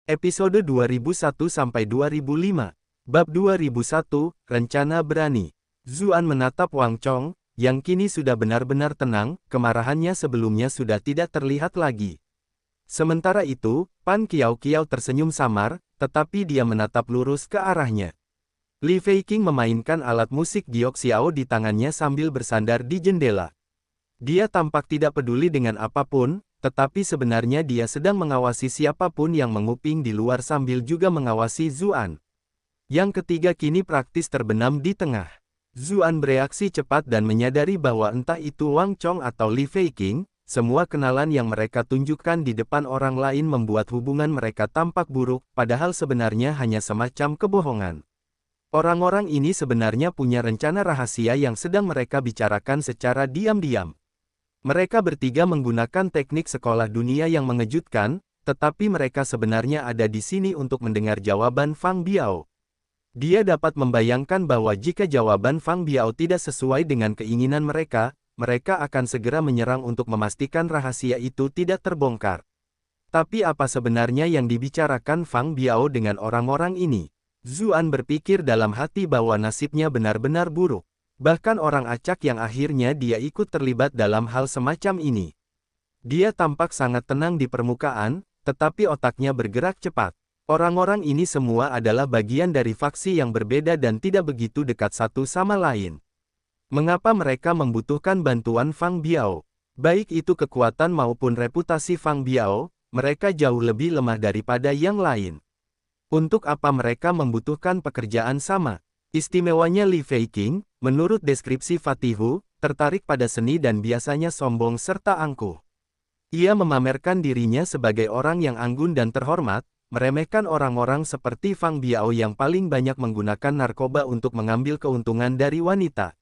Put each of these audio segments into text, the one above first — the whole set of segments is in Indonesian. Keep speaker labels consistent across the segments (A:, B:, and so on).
A: Episode 2001-2005. Bab 2001, Rencana Berani. Zuan menatap Wang Chong, yang kini sudah benar-benar tenang, kemarahannya sebelumnya sudah tidak terlihat lagi. Sementara itu, Pan Kiao tersenyum samar, tetapi dia menatap lurus ke arahnya. Li Feiqing memainkan alat musik giok xiao di tangannya sambil bersandar di jendela. Dia tampak tidak peduli dengan apapun, tetapi sebenarnya dia sedang mengawasi siapapun yang menguping di luar sambil juga mengawasi Zuan. Yang ketiga kini praktis terbenam di tengah. Zuan bereaksi cepat dan menyadari bahwa entah itu Wang Chong atau Li Feiqing, semua kenalan yang mereka tunjukkan di depan orang lain membuat hubungan mereka tampak buruk, padahal sebenarnya hanya semacam kebohongan. Orang-orang ini sebenarnya punya rencana rahasia yang sedang mereka bicarakan secara diam-diam. Mereka bertiga menggunakan teknik sekolah dunia yang mengejutkan, tetapi mereka sebenarnya ada di sini untuk mendengar jawaban Fang Biao. Dia dapat membayangkan bahwa jika jawaban Fang Biao tidak sesuai dengan keinginan mereka, mereka akan segera menyerang untuk memastikan rahasia itu tidak terbongkar. Tapi apa sebenarnya yang dibicarakan Fang Biao dengan orang-orang ini? Zuan berpikir dalam hati bahwa nasibnya benar-benar buruk. Bahkan orang acak yang akhirnya dia ikut terlibat dalam hal semacam ini. Dia tampak sangat tenang di permukaan, tetapi otaknya bergerak cepat. Orang-orang ini semua adalah bagian dari faksi yang berbeda dan tidak begitu dekat satu sama lain. Mengapa mereka membutuhkan bantuan Fang Biao? Baik itu kekuatan maupun reputasi Fang Biao, mereka jauh lebih lemah daripada yang lain. Untuk apa mereka membutuhkan pekerjaan sama? Istimewanya Li Feiqing, menurut deskripsi Fatihu, tertarik pada seni dan biasanya sombong serta angkuh. Ia memamerkan dirinya sebagai orang yang anggun dan terhormat, meremehkan orang-orang seperti Fang Biao yang paling banyak menggunakan narkoba untuk mengambil keuntungan dari wanita.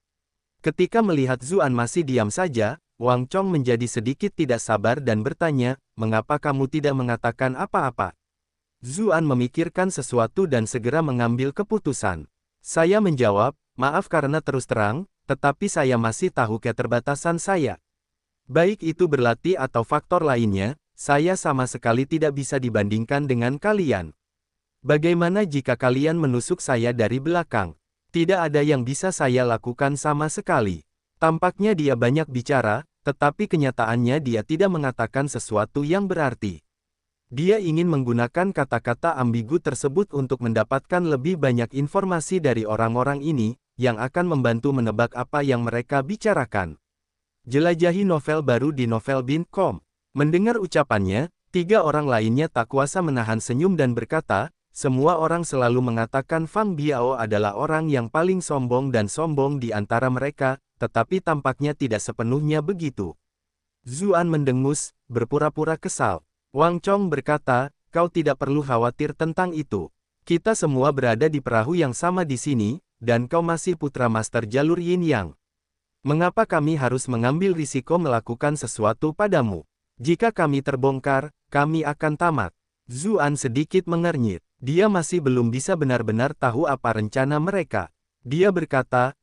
A: Ketika melihat Zuan masih diam saja, Wang Chong menjadi sedikit tidak sabar dan bertanya, "Mengapa kamu tidak mengatakan apa-apa?" Zuan memikirkan sesuatu dan segera mengambil keputusan. Saya menjawab, "Maaf karena terus terang, tetapi saya masih tahu keterbatasan saya. Baik itu berlatih atau faktor lainnya, saya sama sekali tidak bisa dibandingkan dengan kalian. Bagaimana jika kalian menusuk saya dari belakang? Tidak ada yang bisa saya lakukan sama sekali." Tampaknya dia banyak bicara, tetapi kenyataannya dia tidak mengatakan sesuatu yang berarti. Dia ingin menggunakan kata-kata ambigu tersebut untuk mendapatkan lebih banyak informasi dari orang-orang ini, yang akan membantu menebak apa yang mereka bicarakan. Jelajahi novel baru di novelbind.com. Mendengar ucapannya, tiga orang lainnya tak kuasa menahan senyum dan berkata, "Semua orang selalu mengatakan Fang Biao adalah orang yang paling sombong dan sombong di antara mereka, tetapi tampaknya tidak sepenuhnya begitu." Zuan mendengus, berpura-pura kesal. Wang Chong berkata, "Kau tidak perlu khawatir tentang itu. Kita semua berada di perahu yang sama di sini, dan kau masih putra master jalur Yin Yang. Mengapa kami harus mengambil risiko melakukan sesuatu padamu? Jika kami terbongkar, kami akan tamat." Zuan sedikit mengernyit. Dia masih belum bisa benar-benar tahu apa rencana mereka. Dia berkata,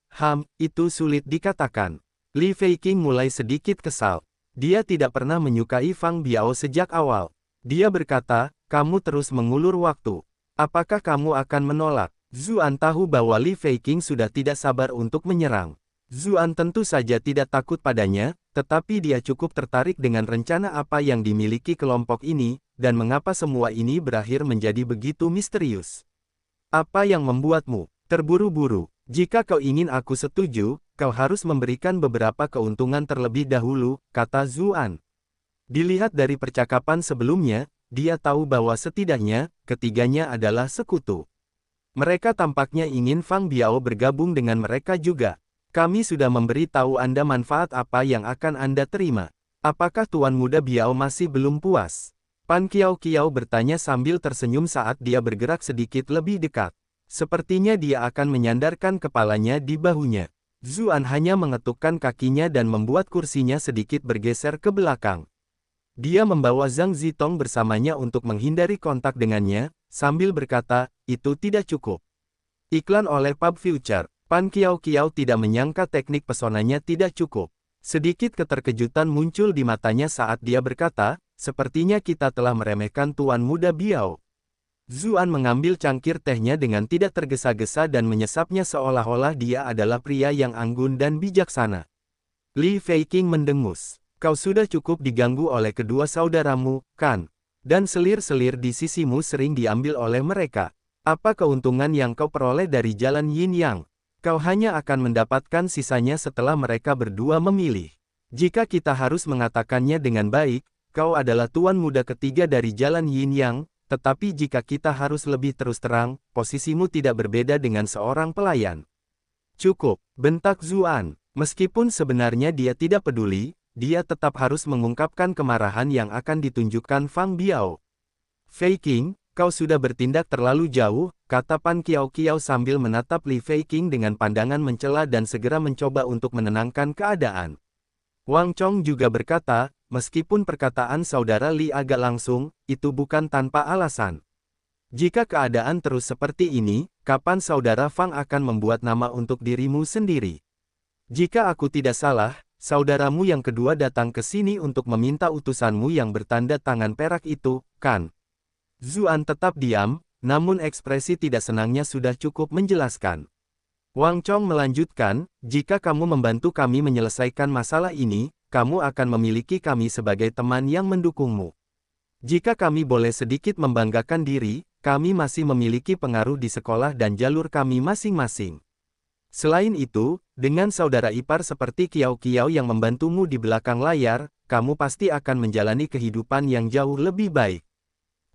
A: itu sulit dikatakan." Li Feiqing mulai sedikit kesal. Dia tidak pernah menyukai Fang Biao sejak awal. Dia berkata, "Kamu terus mengulur waktu. Apakah kamu akan menolak?" Zuan tahu bahwa Li Feiqing sudah tidak sabar untuk menyerang. Zuan tentu saja tidak takut padanya, tetapi dia cukup tertarik dengan rencana apa yang dimiliki kelompok ini, dan mengapa semua ini berakhir menjadi begitu misterius. "Apa yang membuatmu terburu-buru? Jika kau ingin aku setuju, kau harus memberikan beberapa keuntungan terlebih dahulu," kata Zuan. Dilihat dari percakapan sebelumnya, dia tahu bahwa setidaknya, ketiganya adalah sekutu. Mereka tampaknya ingin Fang Biao bergabung dengan mereka juga. "Kami sudah memberi tahu Anda manfaat apa yang akan Anda terima. Apakah Tuan Muda Biao masih belum puas?" Pan Kiao bertanya sambil tersenyum saat dia bergerak sedikit lebih dekat. Sepertinya dia akan menyandarkan kepalanya di bahunya. Zuan hanya mengetukkan kakinya dan membuat kursinya sedikit bergeser ke belakang. Dia membawa Zhang Zitong bersamanya untuk menghindari kontak dengannya, sambil berkata, "Itu tidak cukup." Iklan oleh Pub Future. Pan Kiao tidak menyangka teknik pesonanya tidak cukup. Sedikit keterkejutan muncul di matanya saat dia berkata, "Sepertinya kita telah meremehkan Tuan Muda Biao." Zuan mengambil cangkir tehnya dengan tidak tergesa-gesa dan menyesapnya seolah-olah dia adalah pria yang anggun dan bijaksana. Li Feiqing mendengus. Kau sudah cukup diganggu oleh kedua saudaramu, kan? Dan selir-selir di sisimu sering diambil oleh mereka. Apa keuntungan yang kau peroleh dari jalan Yin Yang? Kau hanya akan mendapatkan sisanya setelah mereka berdua memilih. Jika kita harus mengatakannya dengan baik, kau adalah tuan muda ketiga dari jalan Yin Yang, tetapi jika kita harus lebih terus terang, posisimu tidak berbeda dengan seorang pelayan. Cukup, bentak Zuan. Meskipun sebenarnya dia tidak peduli, dia tetap harus mengungkapkan kemarahan yang akan ditunjukkan Fang Biao. Feiqing, kau sudah bertindak terlalu jauh, kata Pan Kiao sambil menatap Li Feiqing dengan pandangan mencela dan segera mencoba untuk menenangkan keadaan. Wang Chong juga berkata, meskipun perkataan saudara Li agak langsung, itu bukan tanpa alasan. Jika keadaan terus seperti ini, kapan saudara Fang akan membuat nama untuk dirimu sendiri? Jika aku tidak salah, saudaramu yang kedua datang ke sini untuk meminta utusanmu yang bertanda tangan perak itu, kan? Zuan tetap diam, namun ekspresi tidak senangnya sudah cukup menjelaskan. Wang Chong melanjutkan, jika kamu membantu kami menyelesaikan masalah ini, kamu akan memiliki kami sebagai teman yang mendukungmu. Jika kami boleh sedikit membanggakan diri, kami masih memiliki pengaruh di sekolah dan jalur kami masing-masing. Selain itu, dengan saudara ipar seperti Kiao yang membantumu di belakang layar, kamu pasti akan menjalani kehidupan yang jauh lebih baik.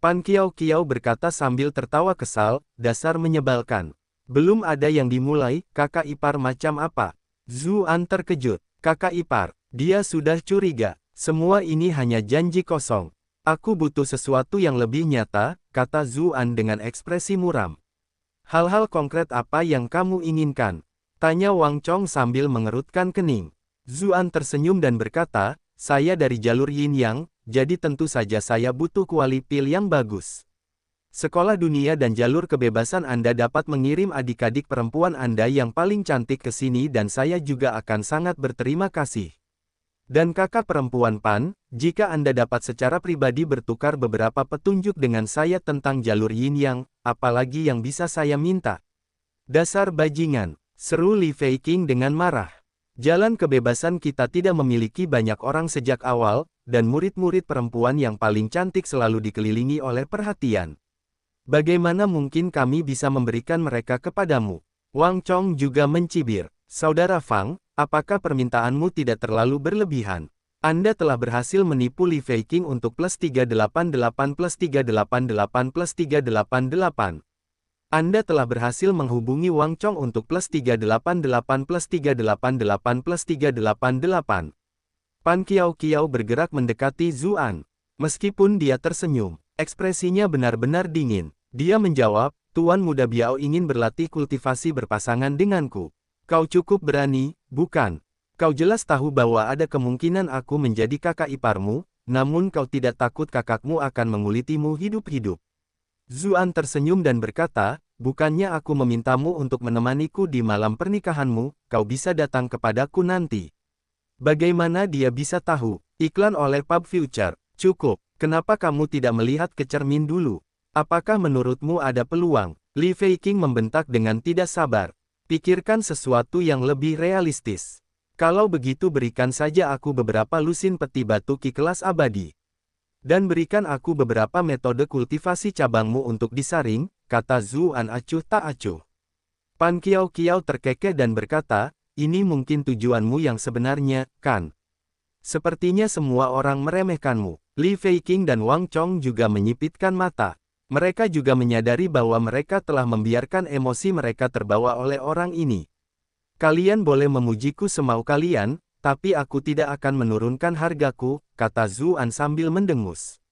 A: Pan Kiao berkata sambil tertawa kesal, dasar menyebalkan. Belum ada yang dimulai, kakak ipar macam apa? Zuan terkejut. Kakak ipar, dia sudah curiga. Semua ini hanya janji kosong. Aku butuh sesuatu yang lebih nyata, kata Zuan dengan ekspresi muram. Hal-hal konkret apa yang kamu inginkan? Tanya Wang Chong sambil mengerutkan kening. Zuan tersenyum dan berkata, saya dari jalur Yin Yang, jadi tentu saja saya butuh kualipil yang bagus. Sekolah dunia dan jalur kebebasan Anda dapat mengirim adik-adik perempuan Anda yang paling cantik ke sini dan saya juga akan sangat berterima kasih. Dan kakak perempuan Pan, jika Anda dapat secara pribadi bertukar beberapa petunjuk dengan saya tentang jalur Yin Yang, apalagi yang bisa saya minta? Dasar bajingan, seru Li Feiqing dengan marah. Jalan kebebasan kita tidak memiliki banyak orang sejak awal, dan murid-murid perempuan yang paling cantik selalu dikelilingi oleh perhatian. Bagaimana mungkin kami bisa memberikan mereka kepadamu? Wang Chong juga mencibir. Saudara Fang, apakah permintaanmu tidak terlalu berlebihan? Anda telah berhasil menipu Li Feiqing untuk plus 388 plus 388 plus 388. Anda telah berhasil menghubungi Wang Chong untuk plus 388 plus 388 plus 388. Pan Kiao bergerak mendekati Zuan. Meskipun dia tersenyum, ekspresinya benar-benar dingin. Dia menjawab, Tuan Muda Biao ingin berlatih kultivasi berpasangan denganku. Kau cukup berani, bukan? Kau jelas tahu bahwa ada kemungkinan aku menjadi kakak iparmu, namun kau tidak takut kakakmu akan mengulitimu hidup-hidup. Zuan tersenyum dan berkata, bukannya aku memintamu untuk menemaniku di malam pernikahanmu, kau bisa datang kepadaku nanti. Bagaimana dia bisa tahu? Iklan oleh Pub Future. Cukup, kenapa kamu tidak melihat ke cermin dulu? Apakah menurutmu ada peluang? Li Feiqing membentak dengan tidak sabar. Pikirkan sesuatu yang lebih realistis. Kalau begitu berikan saja aku beberapa lusin peti batu ki kelas abadi. Dan berikan aku beberapa metode kultivasi cabangmu untuk disaring, kata Zuan acuh tak acuh. Pan Kiao terkekeh dan berkata, ini mungkin tujuanmu yang sebenarnya, kan? Sepertinya semua orang meremehkanmu. Li Feiqing dan Wang Chong juga menyipitkan mata. Mereka juga menyadari bahwa mereka telah membiarkan emosi mereka terbawa oleh orang ini. Kalian boleh memujiku semau kalian, tapi aku tidak akan menurunkan hargaku, kata Zuan sambil mendengus.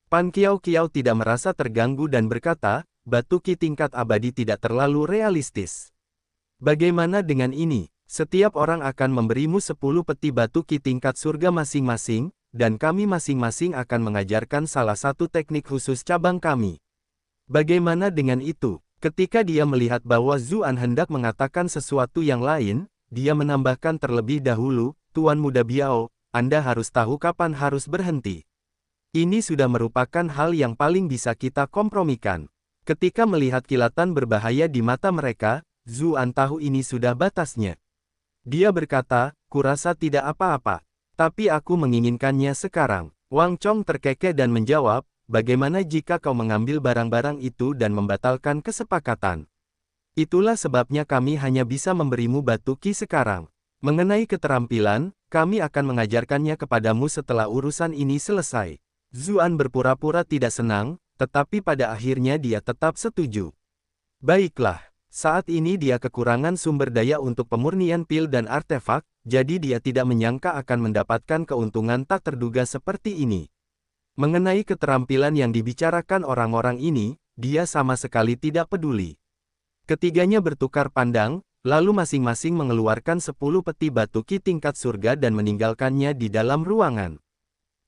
A: Pan Kiao tidak merasa terganggu dan berkata, batu ki tingkat abadi tidak terlalu realistis. Bagaimana dengan ini? Setiap orang akan memberimu 10 peti batu ki tingkat surga masing-masing, dan kami masing-masing akan mengajarkan salah satu teknik khusus cabang kami. Bagaimana dengan itu? Ketika dia melihat bahwa Zuan hendak mengatakan sesuatu yang lain, dia menambahkan terlebih dahulu, Tuan Muda Biao, Anda harus tahu kapan harus berhenti. Ini sudah merupakan hal yang paling bisa kita kompromikan. Ketika melihat kilatan berbahaya di mata mereka, Zuan tahu ini sudah batasnya. Dia berkata, kurasa tidak apa-apa. Tapi aku menginginkannya sekarang. Wang Chong terkekeh dan menjawab, bagaimana jika kau mengambil barang-barang itu dan membatalkan kesepakatan? Itulah sebabnya kami hanya bisa memberimu batu ki sekarang. Mengenai keterampilan, kami akan mengajarkannya kepadamu setelah urusan ini selesai. Zuan berpura-pura tidak senang, tetapi pada akhirnya dia tetap setuju. Baiklah, saat ini dia kekurangan sumber daya untuk pemurnian pil dan artefak, jadi dia tidak menyangka akan mendapatkan keuntungan tak terduga seperti ini. Mengenai keterampilan yang dibicarakan orang-orang ini, dia sama sekali tidak peduli. Ketiganya bertukar pandang, lalu masing-masing mengeluarkan 10 peti batu ki tingkat surga dan meninggalkannya di dalam ruangan.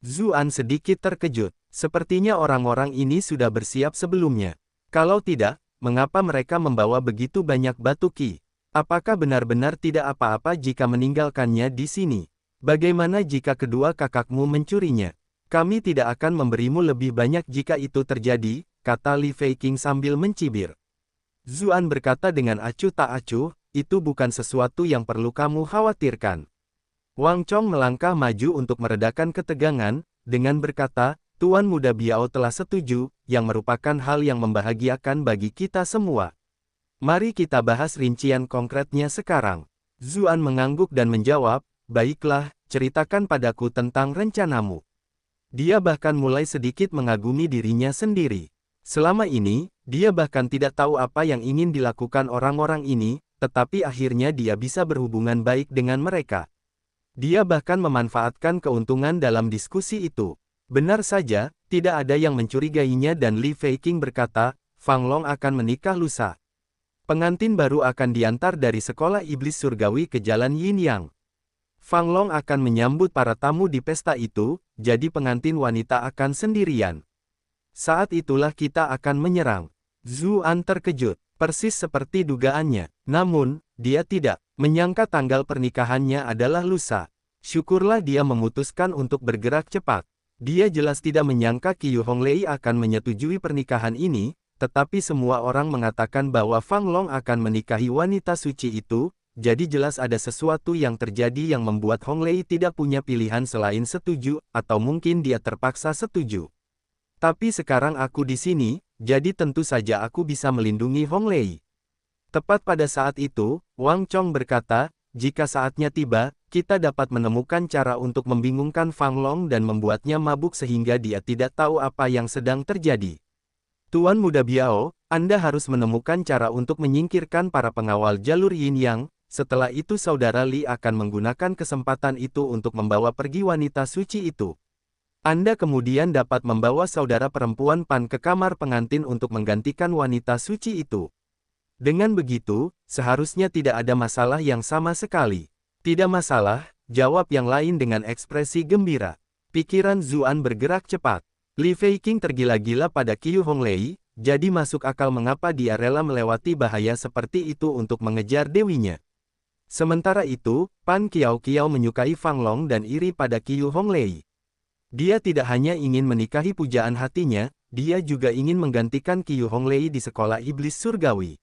A: Zuan sedikit terkejut. Sepertinya orang-orang ini sudah bersiap sebelumnya. Kalau tidak, mengapa mereka membawa begitu banyak batu ki? Apakah benar-benar tidak apa-apa jika meninggalkannya di sini? Bagaimana jika kedua kakakmu mencurinya? Kami tidak akan memberimu lebih banyak jika itu terjadi, kata Li Feiqing sambil mencibir. Zuan berkata dengan acuh tak acuh, itu bukan sesuatu yang perlu kamu khawatirkan. Wang Chong melangkah maju untuk meredakan ketegangan, dengan berkata, Tuan Muda Biao telah setuju, yang merupakan hal yang membahagiakan bagi kita semua. Mari kita bahas rincian konkretnya sekarang. Zuan mengangguk dan menjawab, baiklah, ceritakan padaku tentang rencanamu. Dia bahkan mulai sedikit mengagumi dirinya sendiri. Selama ini, dia bahkan tidak tahu apa yang ingin dilakukan orang-orang ini, tetapi akhirnya dia bisa berhubungan baik dengan mereka. Dia bahkan memanfaatkan keuntungan dalam diskusi itu. Benar saja, tidak ada yang mencurigainya dan Li Feiqing berkata, Fang Long akan menikah lusa. Pengantin baru akan diantar dari sekolah iblis surgawi ke jalan Yin Yang. Fang Long akan menyambut para tamu di pesta itu, jadi pengantin wanita akan sendirian. Saat itulah kita akan menyerang. Zuan terkejut, persis seperti dugaannya. Namun, dia tidak menyangka tanggal pernikahannya adalah lusa. Syukurlah dia memutuskan untuk bergerak cepat. Dia jelas tidak menyangka Qiu Honglei akan menyetujui pernikahan ini, tetapi semua orang mengatakan bahwa Fang Long akan menikahi wanita suci itu, jadi jelas ada sesuatu yang terjadi yang membuat Honglei tidak punya pilihan selain setuju, atau mungkin dia terpaksa setuju. Tapi sekarang aku di sini, jadi tentu saja aku bisa melindungi Honglei. Tepat pada saat itu, Wang Chong berkata, jika saatnya tiba, kita dapat menemukan cara untuk membingungkan Fang Long dan membuatnya mabuk sehingga dia tidak tahu apa yang sedang terjadi. Tuan Muda Biao, Anda harus menemukan cara untuk menyingkirkan para pengawal jalur Yin Yang, setelah itu Saudara Li akan menggunakan kesempatan itu untuk membawa pergi wanita suci itu. Anda kemudian dapat membawa saudara perempuan Pan ke kamar pengantin untuk menggantikan wanita suci itu. Dengan begitu, seharusnya tidak ada masalah yang sama sekali. Tidak masalah, jawab yang lain dengan ekspresi gembira. Pikiran Zuan bergerak cepat. Li Feiqing tergila-gila pada Qiu Honglei, jadi masuk akal mengapa dia rela melewati bahaya seperti itu untuk mengejar dewinya. Sementara itu, Pan Qiao menyukai Fang Long dan iri pada Qiu Honglei. Dia tidak hanya ingin menikahi pujaan hatinya, dia juga ingin menggantikan Qiu Honglei di sekolah iblis surgawi.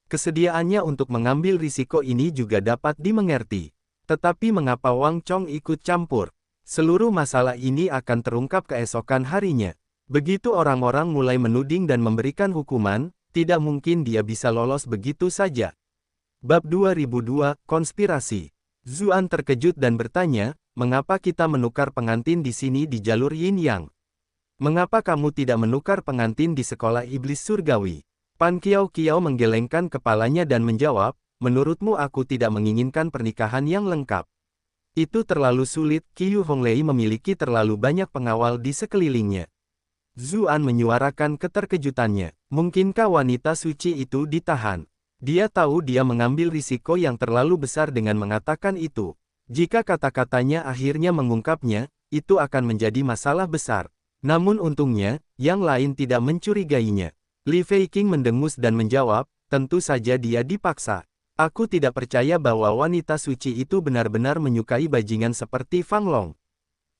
A: Kesediaannya untuk mengambil risiko ini juga dapat dimengerti. Tetapi mengapa Wang Chong ikut campur? Seluruh masalah ini akan terungkap keesokan harinya. Begitu orang-orang mulai menuding dan memberikan hukuman, tidak mungkin dia bisa lolos begitu saja. Bab 2002, Konspirasi. Zuan terkejut dan bertanya, mengapa kita menukar pengantin di sini di jalur Yin Yang? Mengapa kamu tidak menukar pengantin di sekolah iblis surgawi? Pan Qiao menggelengkan kepalanya dan menjawab, menurutmu aku tidak menginginkan pernikahan yang lengkap. Itu terlalu sulit, Qiu Honglei memiliki terlalu banyak pengawal di sekelilingnya. Zuan menyuarakan keterkejutannya. Mungkinkah wanita suci itu ditahan? Dia tahu dia mengambil risiko yang terlalu besar dengan mengatakan itu. Jika kata-katanya akhirnya mengungkapnya, itu akan menjadi masalah besar. Namun untungnya, yang lain tidak mencurigainya. Li Feiqing mendengus dan menjawab, tentu saja dia dipaksa. Aku tidak percaya bahwa wanita suci itu benar-benar menyukai bajingan seperti Fang Long.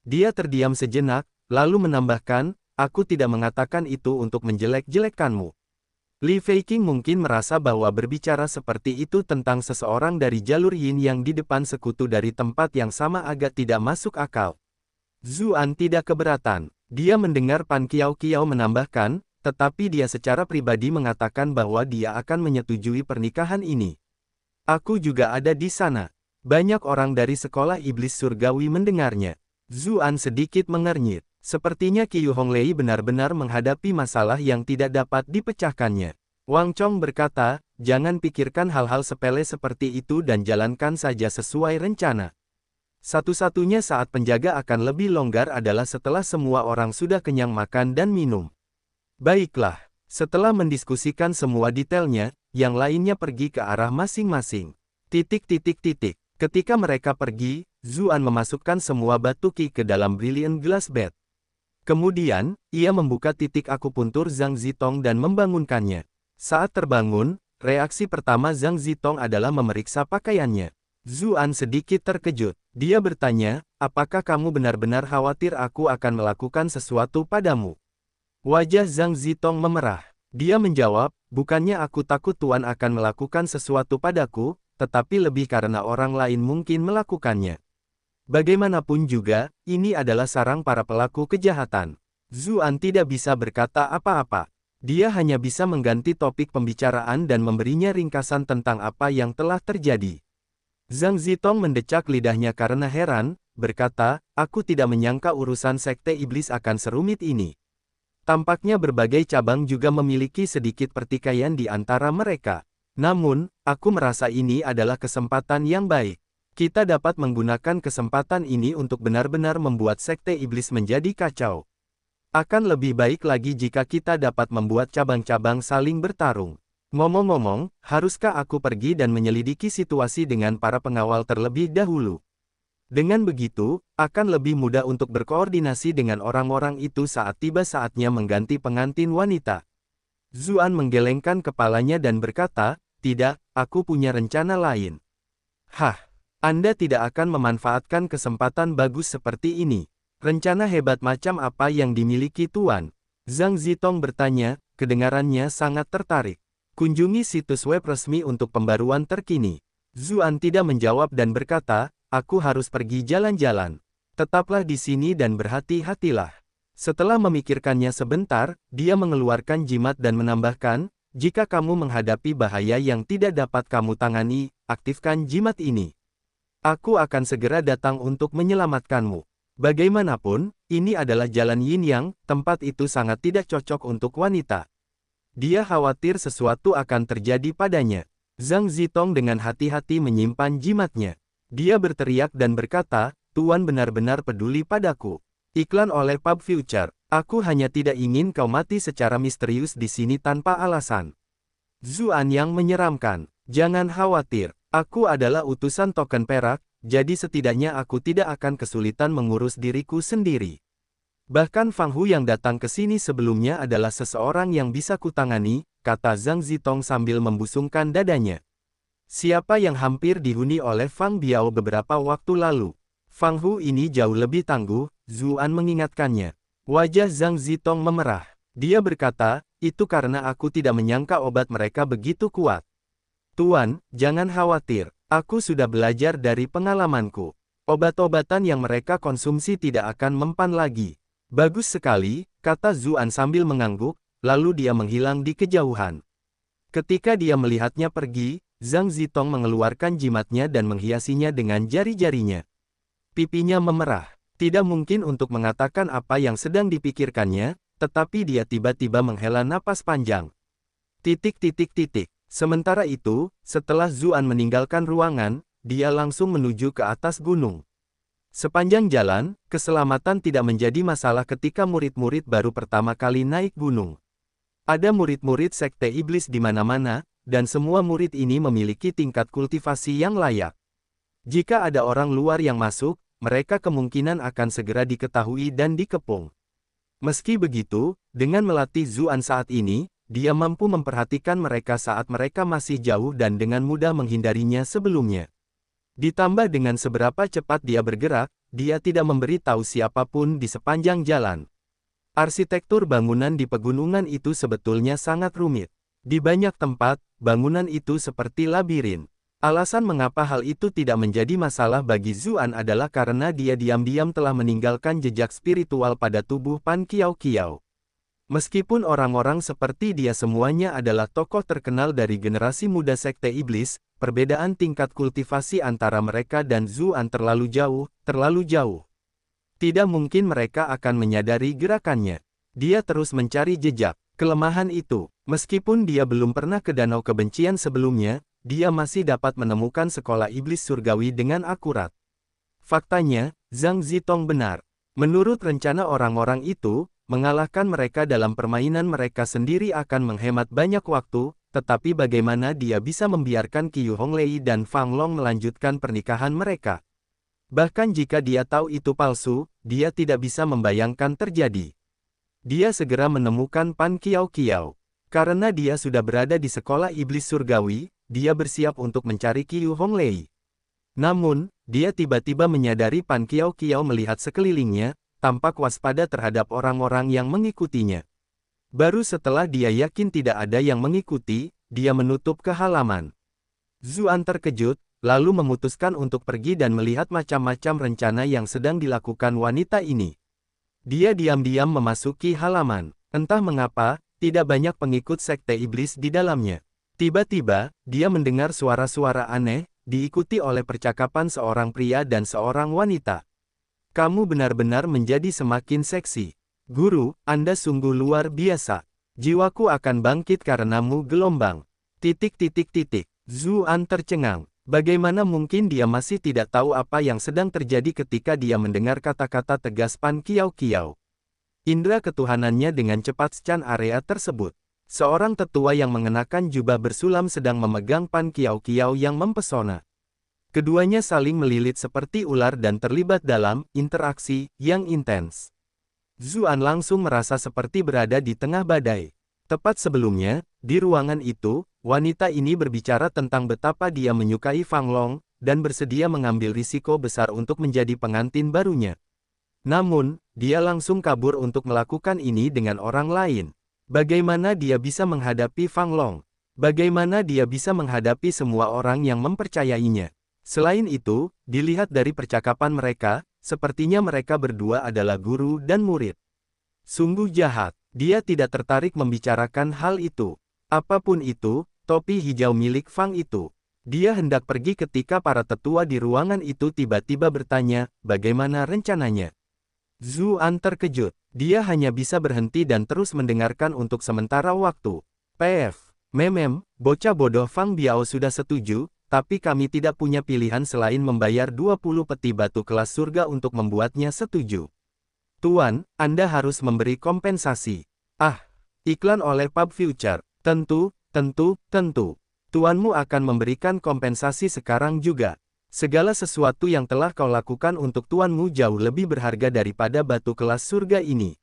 A: Dia terdiam sejenak, lalu menambahkan, aku tidak mengatakan itu untuk menjelek-jelekkanmu. Li Feiqing mungkin merasa bahwa berbicara seperti itu tentang seseorang dari jalur yin yang di depan sekutu dari tempat yang sama agak tidak masuk akal. Zuan tidak keberatan. Dia mendengar Pan Kiao menambahkan, tetapi dia secara pribadi mengatakan bahwa dia akan menyetujui pernikahan ini. Aku juga ada di sana. Banyak orang dari sekolah iblis surgawi mendengarnya. Zuan sedikit mengernyit. Sepertinya Qiu Honglei benar-benar menghadapi masalah yang tidak dapat dipecahkannya. Wang Chong berkata, jangan pikirkan hal-hal sepele seperti itu dan jalankan saja sesuai rencana. Satu-satunya saat penjaga akan lebih longgar adalah setelah semua orang sudah kenyang makan dan minum. Baiklah, setelah mendiskusikan semua detailnya, yang lainnya pergi ke arah masing-masing. Ketika mereka pergi, Zuan memasukkan semua batu Qi ke dalam Brilliant Glass Bed. Kemudian, ia membuka titik akupuntur Zhang Zitong dan membangunkannya. Saat terbangun, reaksi pertama Zhang Zitong adalah memeriksa pakaiannya. Zuan sedikit terkejut. Dia bertanya, apakah kamu benar-benar khawatir aku akan melakukan sesuatu padamu? Wajah Zhang Zitong memerah. Dia menjawab, bukannya aku takut Tuan akan melakukan sesuatu padaku, tetapi lebih karena orang lain mungkin melakukannya. Bagaimanapun juga, ini adalah sarang para pelaku kejahatan. Zuan tidak bisa berkata apa-apa. Dia hanya bisa mengganti topik pembicaraan dan memberinya ringkasan tentang apa yang telah terjadi. Zhang Zitong mendecak lidahnya karena heran, berkata, aku tidak menyangka urusan sekte iblis akan serumit ini. Tampaknya berbagai cabang juga memiliki sedikit pertikaian di antara mereka. Namun, aku merasa ini adalah kesempatan yang baik. Kita dapat menggunakan kesempatan ini untuk benar-benar membuat sekte iblis menjadi kacau. Akan lebih baik lagi jika kita dapat membuat cabang-cabang saling bertarung. Ngomong-ngomong, haruskah aku pergi dan menyelidiki situasi dengan para pengawal terlebih dahulu? Dengan begitu, akan lebih mudah untuk berkoordinasi dengan orang-orang itu saat tiba saatnya mengganti pengantin wanita. Zuan menggelengkan kepalanya dan berkata, tidak, aku punya rencana lain. Hah? Anda tidak akan memanfaatkan kesempatan bagus seperti ini. Rencana hebat macam apa yang dimiliki Tuan? Zhang Zitong bertanya, kedengarannya sangat tertarik. Kunjungi situs web resmi untuk pembaruan terkini. Zuan tidak menjawab dan berkata, aku harus pergi jalan-jalan. Tetaplah di sini dan berhati-hatilah. Setelah memikirkannya sebentar, dia mengeluarkan jimat dan menambahkan, jika kamu menghadapi bahaya yang tidak dapat kamu tangani, aktifkan jimat ini. Aku akan segera datang untuk menyelamatkanmu. Bagaimanapun, ini adalah jalan yin yang, tempat itu sangat tidak cocok untuk wanita. Dia khawatir sesuatu akan terjadi padanya. Zhang Zitong dengan hati-hati menyimpan jimatnya. Dia berteriak dan berkata, Tuan benar-benar peduli padaku. Iklan oleh Pub Future. Aku hanya tidak ingin kau mati secara misterius di sini tanpa alasan. Zuan yang menyeramkan. Jangan khawatir. Aku adalah utusan token perak, jadi setidaknya aku tidak akan kesulitan mengurus diriku sendiri. Bahkan Fang Hu yang datang ke sini sebelumnya adalah seseorang yang bisa kutangani, kata Zhang Zitong sambil membusungkan dadanya. Siapa yang hampir dihuni oleh Fang Biao beberapa waktu lalu? Fang Hu ini jauh lebih tangguh, Zuan mengingatkannya. Wajah Zhang Zitong memerah. Dia berkata, itu karena aku tidak menyangka obat mereka begitu kuat. Tuan, jangan khawatir, aku sudah belajar dari pengalamanku. Obat-obatan yang mereka konsumsi tidak akan mempan lagi. Bagus sekali, kata Zuan sambil mengangguk, lalu dia menghilang di kejauhan. Ketika dia melihatnya pergi, Zhang Zitong mengeluarkan jimatnya dan menghiasinya dengan jari-jarinya. Pipinya memerah. Tidak mungkin untuk mengatakan apa yang sedang dipikirkannya, tetapi dia tiba-tiba menghela napas panjang. Sementara itu, setelah Zuan meninggalkan ruangan, dia langsung menuju ke atas gunung. Sepanjang jalan, keselamatan tidak menjadi masalah ketika murid-murid baru pertama kali naik gunung. Ada murid-murid sekte iblis di mana-mana, dan semua murid ini memiliki tingkat kultivasi yang layak. Jika ada orang luar yang masuk, mereka kemungkinan akan segera diketahui dan dikepung. Meski begitu, dengan melatih Zuan saat ini, dia mampu memperhatikan mereka saat mereka masih jauh dan dengan mudah menghindarinya sebelumnya. Ditambah dengan seberapa cepat dia bergerak, dia tidak memberi tahu siapapun di sepanjang jalan. Arsitektur bangunan di pegunungan itu sebetulnya sangat rumit. Di banyak tempat, bangunan itu seperti labirin. Alasan mengapa hal itu tidak menjadi masalah bagi Zuan adalah karena dia diam-diam telah meninggalkan jejak spiritual pada tubuh Pan Kiao Kiao. Meskipun orang-orang seperti dia semuanya adalah tokoh terkenal dari generasi muda Sekte Iblis, perbedaan tingkat kultivasi antara mereka dan Zuan terlalu jauh, terlalu jauh. Tidak mungkin mereka akan menyadari gerakannya. Dia terus mencari jejak kelemahan itu. Meskipun dia belum pernah ke Danau Kebencian sebelumnya, dia masih dapat menemukan sekolah iblis surgawi dengan akurat. Faktanya, Zhang Zitong benar. Menurut rencana orang-orang itu, mengalahkan mereka dalam permainan mereka sendiri akan menghemat banyak waktu, tetapi bagaimana dia bisa membiarkan Qiu Honglei dan Fang Long melanjutkan pernikahan mereka? Bahkan jika dia tahu itu palsu, dia tidak bisa membayangkan terjadi. Dia segera menemukan Pan Kiao Kiao. Karena dia sudah berada di sekolah iblis surgawi, dia bersiap untuk mencari Qiu Honglei. Namun, dia tiba-tiba menyadari Pan Kiao Kiao melihat sekelilingnya, tampak waspada terhadap orang-orang yang mengikutinya. Baru setelah dia yakin tidak ada yang mengikuti, dia menutup ke halaman. Zuan terkejut, lalu memutuskan untuk pergi dan melihat macam-macam rencana yang sedang dilakukan wanita ini. Dia diam-diam memasuki halaman. Entah mengapa, tidak banyak pengikut Sekte Iblis di dalamnya. Tiba-tiba, dia mendengar suara-suara aneh, diikuti oleh percakapan seorang pria dan seorang wanita. Kamu benar-benar menjadi semakin seksi. Guru, Anda sungguh luar biasa. Jiwaku akan bangkit karenamu gelombang. Zuan tercengang. Bagaimana mungkin dia masih tidak tahu apa yang sedang terjadi ketika dia mendengar kata-kata tegas Pan Kiao Kiao. Indra ketuhanannya dengan cepat scan area tersebut. Seorang tetua yang mengenakan jubah bersulam sedang memegang Pan Kiao Kiao yang mempesona. Keduanya saling melilit seperti ular dan terlibat dalam interaksi yang intens. Zuan langsung merasa seperti berada di tengah badai. Tepat sebelumnya, di ruangan itu, wanita ini berbicara tentang betapa dia menyukai Fang Long, dan bersedia mengambil risiko besar untuk menjadi pengantin barunya. Namun, dia langsung kabur untuk melakukan ini dengan orang lain. Bagaimana dia bisa menghadapi Fang Long? Bagaimana dia bisa menghadapi semua orang yang mempercayainya? Selain itu, dilihat dari percakapan mereka, sepertinya mereka berdua adalah guru dan murid. Sungguh jahat, dia tidak tertarik membicarakan hal itu. Apapun itu, topi hijau milik Fang itu. Dia hendak pergi ketika para tetua di ruangan itu tiba-tiba bertanya, bagaimana rencananya? Zuan terkejut. Dia hanya bisa berhenti dan terus mendengarkan untuk sementara waktu. Bocah bodoh Fang Biao sudah setuju, tapi kami tidak punya pilihan selain membayar 20 peti batu kelas surga untuk membuatnya setuju. Tuan, Anda harus memberi kompensasi. Iklan oleh Pub Future. Tentu. Tuanmu akan memberikan kompensasi sekarang juga. Segala sesuatu yang telah kau lakukan untuk tuanmu jauh lebih berharga daripada batu kelas surga ini.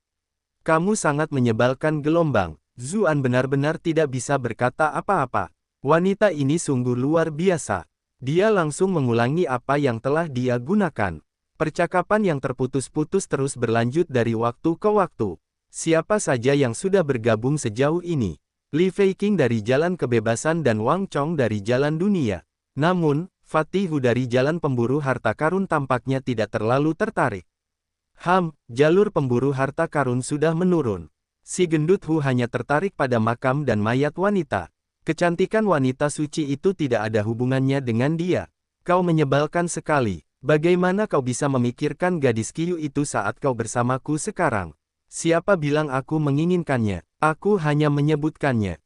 A: Kamu sangat menyebalkan gelombang. Zuan benar-benar tidak bisa berkata apa-apa. Wanita ini sungguh luar biasa. Dia langsung mengulangi apa yang telah dia gunakan. Percakapan yang terputus-putus terus berlanjut dari waktu ke waktu. Siapa saja yang sudah bergabung sejauh ini? Li Feiqing dari Jalan Kebebasan dan Wang Chong dari Jalan Dunia. Namun, Fatihu dari Jalan Pemburu Harta Karun tampaknya tidak terlalu tertarik. Jalur pemburu harta karun sudah menurun. Si gendut Hu hanya tertarik pada makam dan mayat wanita. Kecantikan wanita suci itu tidak ada hubungannya dengan dia. Kau menyebalkan sekali. Bagaimana kau bisa memikirkan gadis Qiu itu saat kau bersamaku sekarang? Siapa bilang aku menginginkannya? Aku hanya menyebutkannya.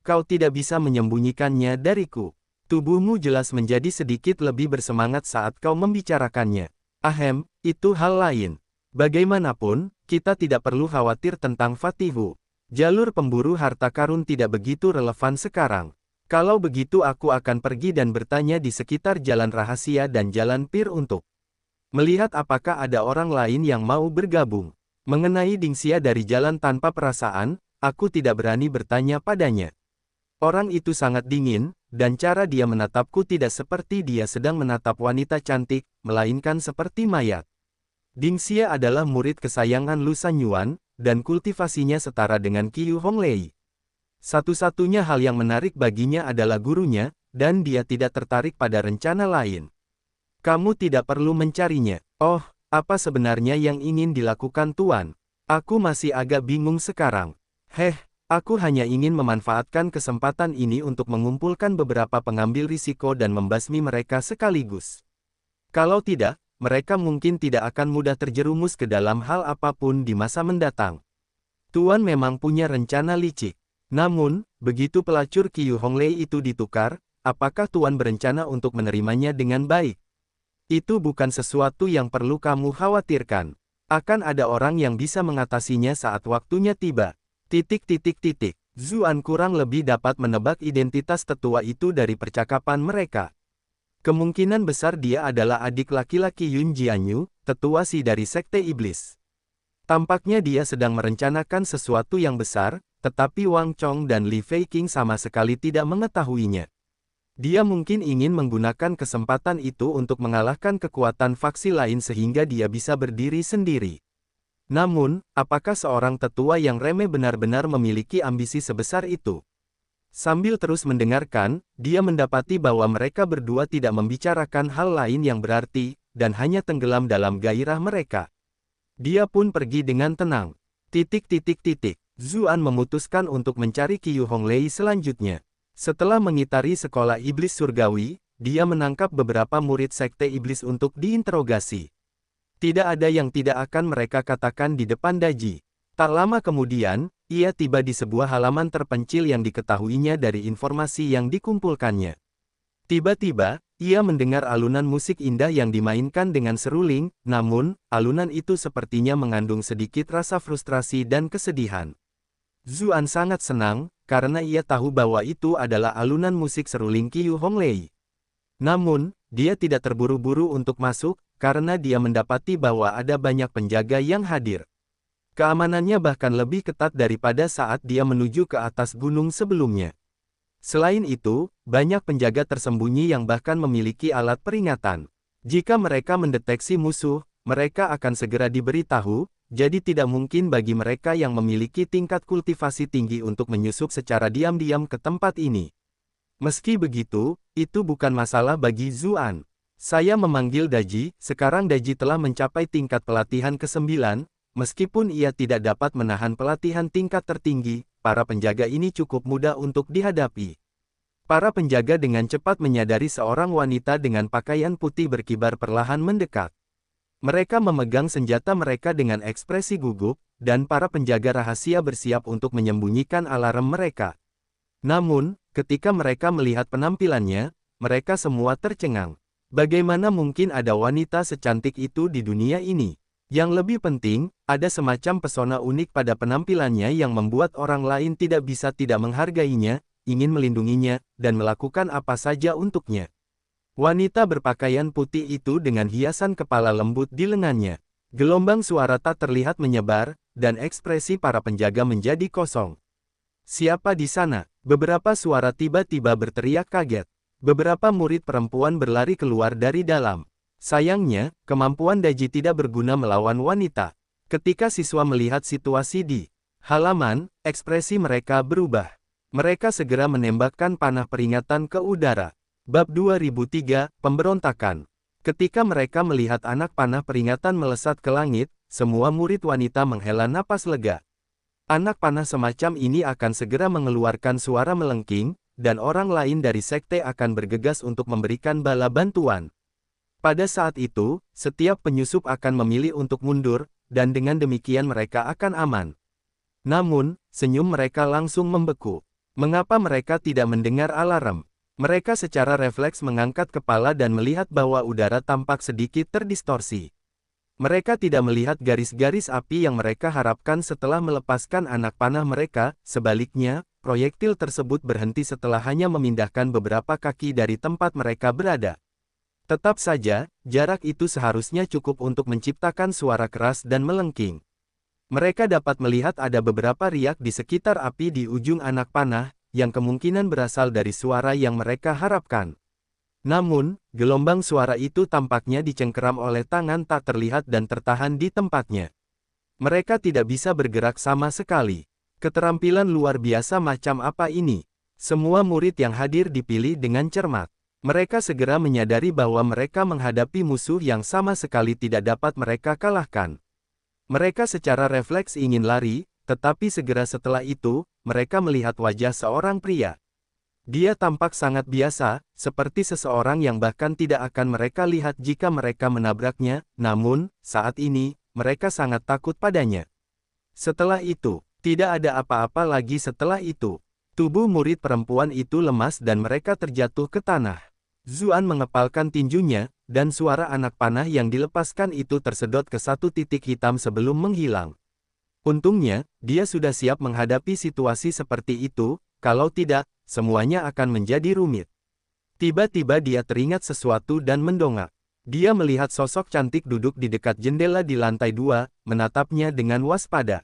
A: Kau tidak bisa menyembunyikannya dariku. Tubuhmu jelas menjadi sedikit lebih bersemangat saat kau membicarakannya. Itu hal lain. Bagaimanapun, kita tidak perlu khawatir tentang Fatihu. Jalur pemburu harta karun tidak begitu relevan sekarang. Kalau begitu aku akan pergi dan bertanya di sekitar jalan rahasia dan jalan pir untuk melihat apakah ada orang lain yang mau bergabung. Mengenai Dingxia dari jalan tanpa perasaan, aku tidak berani bertanya padanya. Orang itu sangat dingin, dan cara dia menatapku tidak seperti dia sedang menatap wanita cantik, melainkan seperti mayat. Dingxia adalah murid kesayangan Lu Sanyuan, dan kultivasinya setara dengan Qiu Honglei. Satu-satunya hal yang menarik baginya adalah gurunya, dan dia tidak tertarik pada rencana lain. Kamu tidak perlu mencarinya. Oh, apa sebenarnya yang ingin dilakukan Tuan? Aku masih agak bingung sekarang. Aku hanya ingin memanfaatkan kesempatan ini untuk mengumpulkan beberapa pengambil risiko dan membasmi mereka sekaligus. Kalau tidak, mereka mungkin tidak akan mudah terjerumus ke dalam hal apapun di masa mendatang. Tuan memang punya rencana licik. Namun, begitu pelacur Qiu Honglei itu ditukar, apakah Tuan berencana untuk menerimanya dengan baik? Itu bukan sesuatu yang perlu kamu khawatirkan. Akan ada orang yang bisa mengatasinya saat waktunya tiba. Zuan kurang lebih dapat menebak identitas tetua itu dari percakapan mereka. Kemungkinan besar dia adalah adik laki-laki Yun Jianyu, tetua Si dari Sekte Iblis. Tampaknya dia sedang merencanakan sesuatu yang besar, tetapi Wang Chong dan Li Feiqing sama sekali tidak mengetahuinya. Dia mungkin ingin menggunakan kesempatan itu untuk mengalahkan kekuatan faksi lain sehingga dia bisa berdiri sendiri. Namun, apakah seorang tetua yang remeh benar-benar memiliki ambisi sebesar itu? Sambil terus mendengarkan, dia mendapati bahwa mereka berdua tidak membicarakan hal lain yang berarti, dan hanya tenggelam dalam gairah mereka. Dia pun pergi dengan tenang. Zuan memutuskan untuk mencari Qiu Honglei selanjutnya. Setelah mengitari sekolah iblis surgawi, dia menangkap beberapa murid sekte iblis untuk diinterogasi. Tidak ada yang tidak akan mereka katakan di depan Daji. Tak lama kemudian, ia tiba di sebuah halaman terpencil yang diketahuinya dari informasi yang dikumpulkannya. Tiba-tiba, ia mendengar alunan musik indah yang dimainkan dengan seruling, namun, alunan itu sepertinya mengandung sedikit rasa frustrasi dan kesedihan. Zuan sangat senang, karena ia tahu bahwa itu adalah alunan musik seruling Qiu Honglei. Namun, dia tidak terburu-buru untuk masuk, karena dia mendapati bahwa ada banyak penjaga yang hadir. Keamanannya bahkan lebih ketat daripada saat dia menuju ke atas gunung sebelumnya. Selain itu, banyak penjaga tersembunyi yang bahkan memiliki alat peringatan. Jika mereka mendeteksi musuh, mereka akan segera diberitahu, jadi tidak mungkin bagi mereka yang memiliki tingkat kultivasi tinggi untuk menyusup secara diam-diam ke tempat ini. Meski begitu, itu bukan masalah bagi Zuan. Saya memanggil Daji, sekarang Daji telah mencapai tingkat pelatihan ke-9, meskipun ia tidak dapat menahan pelatihan tingkat tertinggi, para penjaga ini cukup mudah untuk dihadapi. Para penjaga dengan cepat menyadari seorang wanita dengan pakaian putih berkibar perlahan mendekat. Mereka memegang senjata mereka dengan ekspresi gugup, dan para penjaga rahasia bersiap untuk menyembunyikan alarm mereka. Namun, ketika mereka melihat penampilannya, mereka semua tercengang. Bagaimana mungkin ada wanita secantik itu di dunia ini? Yang lebih penting, ada semacam pesona unik pada penampilannya yang membuat orang lain tidak bisa tidak menghargainya, ingin melindunginya, dan melakukan apa saja untuknya. Wanita berpakaian putih itu dengan hiasan kepala lembut di lengannya. Gelombang suara tak terlihat menyebar, dan ekspresi para penjaga menjadi kosong. Siapa di sana? Beberapa suara tiba-tiba berteriak kaget. Beberapa murid perempuan berlari keluar dari dalam. Sayangnya, kemampuan Daji tidak berguna melawan wanita. Ketika siswa melihat situasi di halaman, ekspresi mereka berubah. Mereka segera menembakkan panah peringatan ke udara. Bab 2003, Pemberontakan. Ketika mereka melihat anak panah peringatan melesat ke langit, semua murid wanita menghela napas lega. Anak panah semacam ini akan segera mengeluarkan suara melengking, dan orang lain dari sekte akan bergegas untuk memberikan bala bantuan. Pada saat itu, setiap penyusup akan memilih untuk mundur, dan dengan demikian mereka akan aman. Namun, senyum mereka langsung membeku. Mengapa mereka tidak mendengar alarm? Mereka secara refleks mengangkat kepala dan melihat bahwa udara tampak sedikit terdistorsi. Mereka tidak melihat garis-garis api yang mereka harapkan setelah melepaskan anak panah mereka, sebaliknya, proyektil tersebut berhenti setelah hanya memindahkan beberapa kaki dari tempat mereka berada. Tetap saja, jarak itu seharusnya cukup untuk menciptakan suara keras dan melengking. Mereka dapat melihat ada beberapa riak di sekitar api di ujung anak panah, yang kemungkinan berasal dari suara yang mereka harapkan. Namun, gelombang suara itu tampaknya dicengkeram oleh tangan tak terlihat dan tertahan di tempatnya. Mereka tidak bisa bergerak sama sekali. Keterampilan luar biasa macam apa ini? Semua murid yang hadir dipilih dengan cermat. Mereka segera menyadari bahwa mereka menghadapi musuh yang sama sekali tidak dapat mereka kalahkan. Mereka secara refleks ingin lari, tetapi segera setelah itu, mereka melihat wajah seorang pria. Dia tampak sangat biasa, seperti seseorang yang bahkan tidak akan mereka lihat jika mereka menabraknya, namun, saat ini, mereka sangat takut padanya. Setelah itu, tidak ada apa-apa lagi setelah itu. Tubuh murid perempuan itu lemas dan mereka terjatuh ke tanah. Zuan mengepalkan tinjunya, dan suara anak panah yang dilepaskan itu tersedot ke satu titik hitam sebelum menghilang. Untungnya, dia sudah siap menghadapi situasi seperti itu, kalau tidak, semuanya akan menjadi rumit. Tiba-tiba dia teringat sesuatu dan mendongak. Dia melihat sosok cantik duduk di dekat jendela di lantai 2, menatapnya dengan waspada.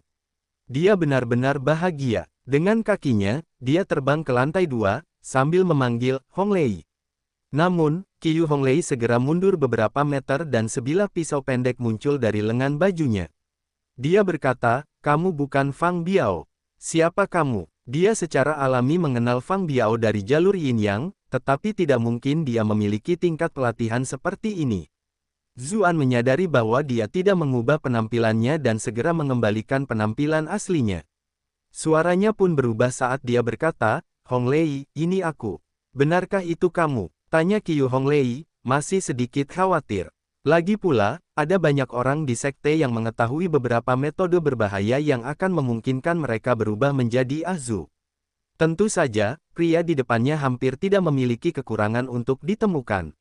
A: Dia benar-benar bahagia. Dengan kakinya, dia terbang ke lantai 2, sambil memanggil, Hong Lei. Namun, Qiu Hong Lei segera mundur beberapa meter dan sebilah pisau pendek muncul dari lengan bajunya. Dia berkata, kamu bukan Fang Biao. Siapa kamu? Dia secara alami mengenal Fang Biao dari jalur Yin Yang, tetapi tidak mungkin dia memiliki tingkat pelatihan seperti ini. Zuan menyadari bahwa dia tidak mengubah penampilannya dan segera mengembalikan penampilan aslinya. Suaranya pun berubah saat dia berkata, Hong Lei, ini aku. Benarkah itu kamu? Tanya Qiu Hong Lei, masih sedikit khawatir. Lagi pula, ada banyak orang di sekte yang mengetahui beberapa metode berbahaya yang akan memungkinkan mereka berubah menjadi ahzu. Tentu saja, pria di depannya hampir tidak memiliki kekurangan untuk ditemukan.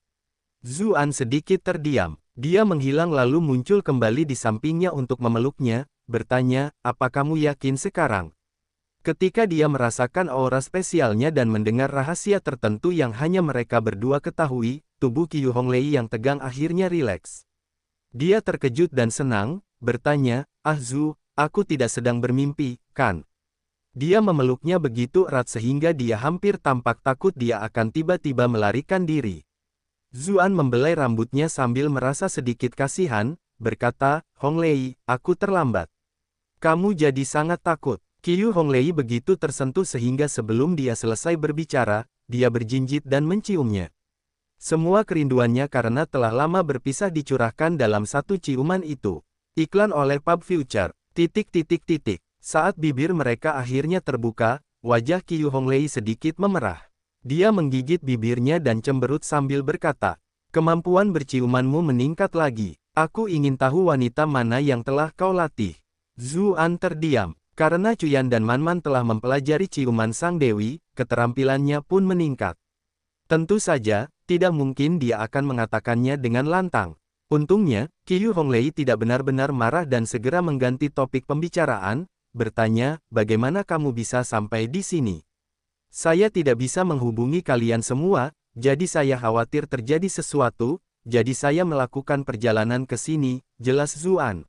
A: Zuan sedikit terdiam. Dia menghilang lalu muncul kembali di sampingnya untuk memeluknya, bertanya, apa kamu yakin sekarang? Ketika dia merasakan aura spesialnya dan mendengar rahasia tertentu yang hanya mereka berdua ketahui, tubuh Qiu Hong Lei yang tegang akhirnya rileks. Dia terkejut dan senang, bertanya, Ahzu, aku tidak sedang bermimpi, kan? Dia memeluknya begitu erat sehingga dia hampir tampak takut dia akan tiba-tiba melarikan diri. Zuan membelai rambutnya sambil merasa sedikit kasihan, berkata, Hong Lei, aku terlambat. Kamu jadi sangat takut. Qiu Hong Lei begitu tersentuh sehingga sebelum dia selesai berbicara, dia berjinjit dan menciumnya. Semua kerinduannya karena telah lama berpisah dicurahkan dalam satu ciuman itu. Iklan oleh Pub Future. Saat bibir mereka akhirnya terbuka, wajah Qiu Hong Lei sedikit memerah. Dia menggigit bibirnya dan cemberut sambil berkata, kemampuan berciumanmu meningkat lagi. Aku ingin tahu wanita mana yang telah kau latih. Zuan terdiam. Karena Cuyan dan Manman telah mempelajari ciuman sang dewi, keterampilannya pun meningkat. Tentu saja, tidak mungkin dia akan mengatakannya dengan lantang. Untungnya, Qiu Hong Lei tidak benar-benar marah dan segera mengganti topik pembicaraan, bertanya, bagaimana kamu bisa sampai di sini? Saya tidak bisa menghubungi kalian semua, jadi saya khawatir terjadi sesuatu, jadi saya melakukan perjalanan ke sini, jelas Zuan.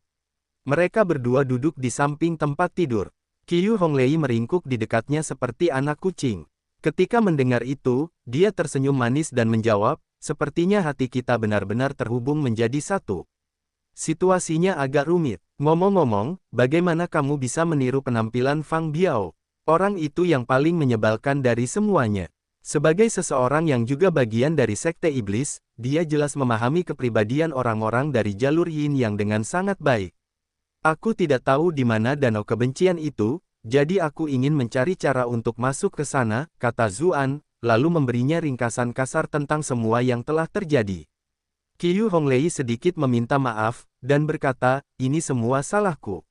A: Mereka berdua duduk di samping tempat tidur. Qiu Hong Lei meringkuk di dekatnya seperti anak kucing. Ketika mendengar itu, dia tersenyum manis dan menjawab, sepertinya hati kita benar-benar terhubung menjadi satu. Situasinya agak rumit. Ngomong-ngomong, bagaimana kamu bisa meniru penampilan Fang Biao? Orang itu yang paling menyebalkan dari semuanya. Sebagai seseorang yang juga bagian dari sekte iblis, dia jelas memahami kepribadian orang-orang dari jalur Yin yang dengan sangat baik. Aku tidak tahu di mana danau kebencian itu, jadi aku ingin mencari cara untuk masuk ke sana, kata Zuan, lalu memberinya ringkasan kasar tentang semua yang telah terjadi. Qiu Hong Lei sedikit meminta maaf, dan berkata, ini semua salahku.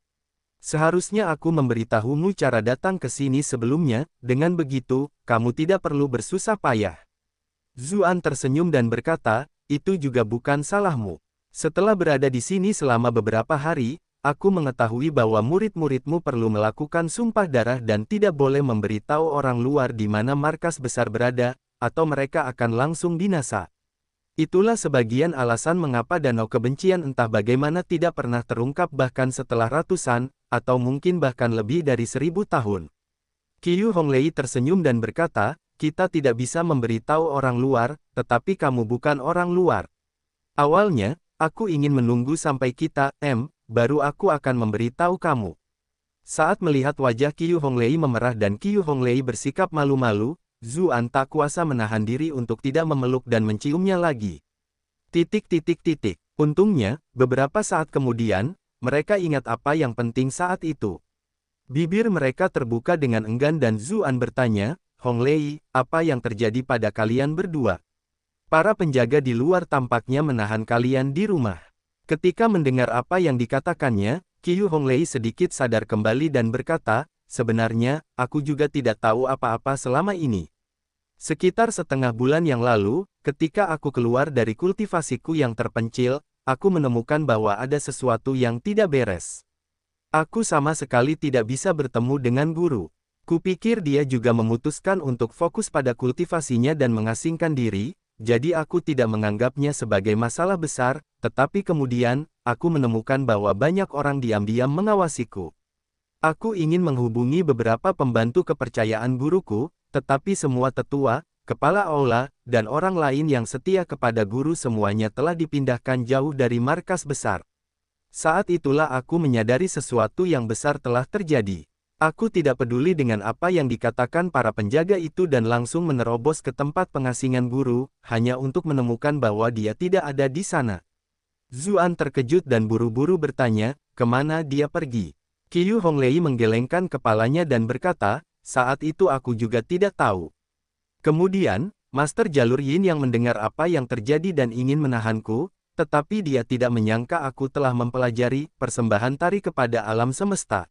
A: Seharusnya aku memberitahumu cara datang ke sini sebelumnya, dengan begitu, kamu tidak perlu bersusah payah. Zuan tersenyum dan berkata, itu juga bukan salahmu. Setelah berada di sini selama beberapa hari, aku mengetahui bahwa murid-muridmu perlu melakukan sumpah darah dan tidak boleh memberitahu orang luar di mana markas besar berada, atau mereka akan langsung binasa. Itulah sebagian alasan mengapa danau kebencian entah bagaimana tidak pernah terungkap bahkan setelah ratusan, atau mungkin bahkan lebih dari 1000 tahun. Qiu Hong Lei tersenyum dan berkata, kita tidak bisa memberitahu orang luar, tetapi kamu bukan orang luar. Awalnya, aku ingin menunggu sampai kita, baru aku akan memberitahu kamu. Saat melihat wajah Qiu Honglei memerah dan Qiu Honglei bersikap malu-malu, Zuan tak kuasa menahan diri untuk tidak memeluk dan menciumnya lagi. Untungnya, beberapa saat kemudian, mereka ingat apa yang penting saat itu. Bibir mereka terbuka dengan enggan dan Zuan bertanya, "Honglei, apa yang terjadi pada kalian berdua?" Para penjaga di luar tampaknya menahan kalian di rumah. Ketika mendengar apa yang dikatakannya, Qiu Honglei sedikit sadar kembali dan berkata, "Sebenarnya, aku juga tidak tahu apa-apa selama ini. Sekitar setengah bulan yang lalu, ketika aku keluar dari kultivasiku yang terpencil, aku menemukan bahwa ada sesuatu yang tidak beres. Aku sama sekali tidak bisa bertemu dengan guru. Kupikir dia juga memutuskan untuk fokus pada kultivasinya dan mengasingkan diri, jadi aku tidak menganggapnya sebagai masalah besar, tetapi kemudian, aku menemukan bahwa banyak orang diam-diam mengawasiku. Aku ingin menghubungi beberapa pembantu kepercayaan guruku, tetapi semua tetua, kepala aula, dan orang lain yang setia kepada guru semuanya telah dipindahkan jauh dari markas besar. Saat itulah aku menyadari sesuatu yang besar telah terjadi. Aku tidak peduli dengan apa yang dikatakan para penjaga itu dan langsung menerobos ke tempat pengasingan guru, hanya untuk menemukan bahwa dia tidak ada di sana. Zuan terkejut dan buru-buru bertanya, kemana dia pergi? Qiu Honglei menggelengkan kepalanya dan berkata, saat itu aku juga tidak tahu. Kemudian, Master Jalur Yin yang mendengar apa yang terjadi dan ingin menahanku, tetapi dia tidak menyangka aku telah mempelajari persembahan tari kepada alam semesta.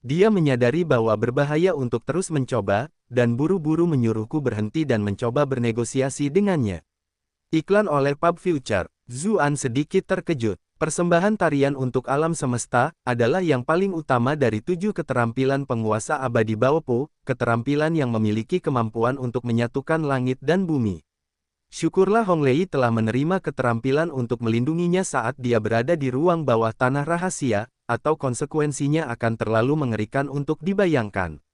A: Dia menyadari bahwa berbahaya untuk terus mencoba, dan buru-buru menyuruhku berhenti dan mencoba bernegosiasi dengannya. Iklan oleh Pub Future. Zuan sedikit terkejut. Persembahan tarian untuk alam semesta adalah yang paling utama dari 7 keterampilan penguasa abadi Baopo, keterampilan yang memiliki kemampuan untuk menyatukan langit dan bumi. Syukurlah Honglei telah menerima keterampilan untuk melindunginya saat dia berada di ruang bawah tanah rahasia, atau konsekuensinya akan terlalu mengerikan untuk dibayangkan.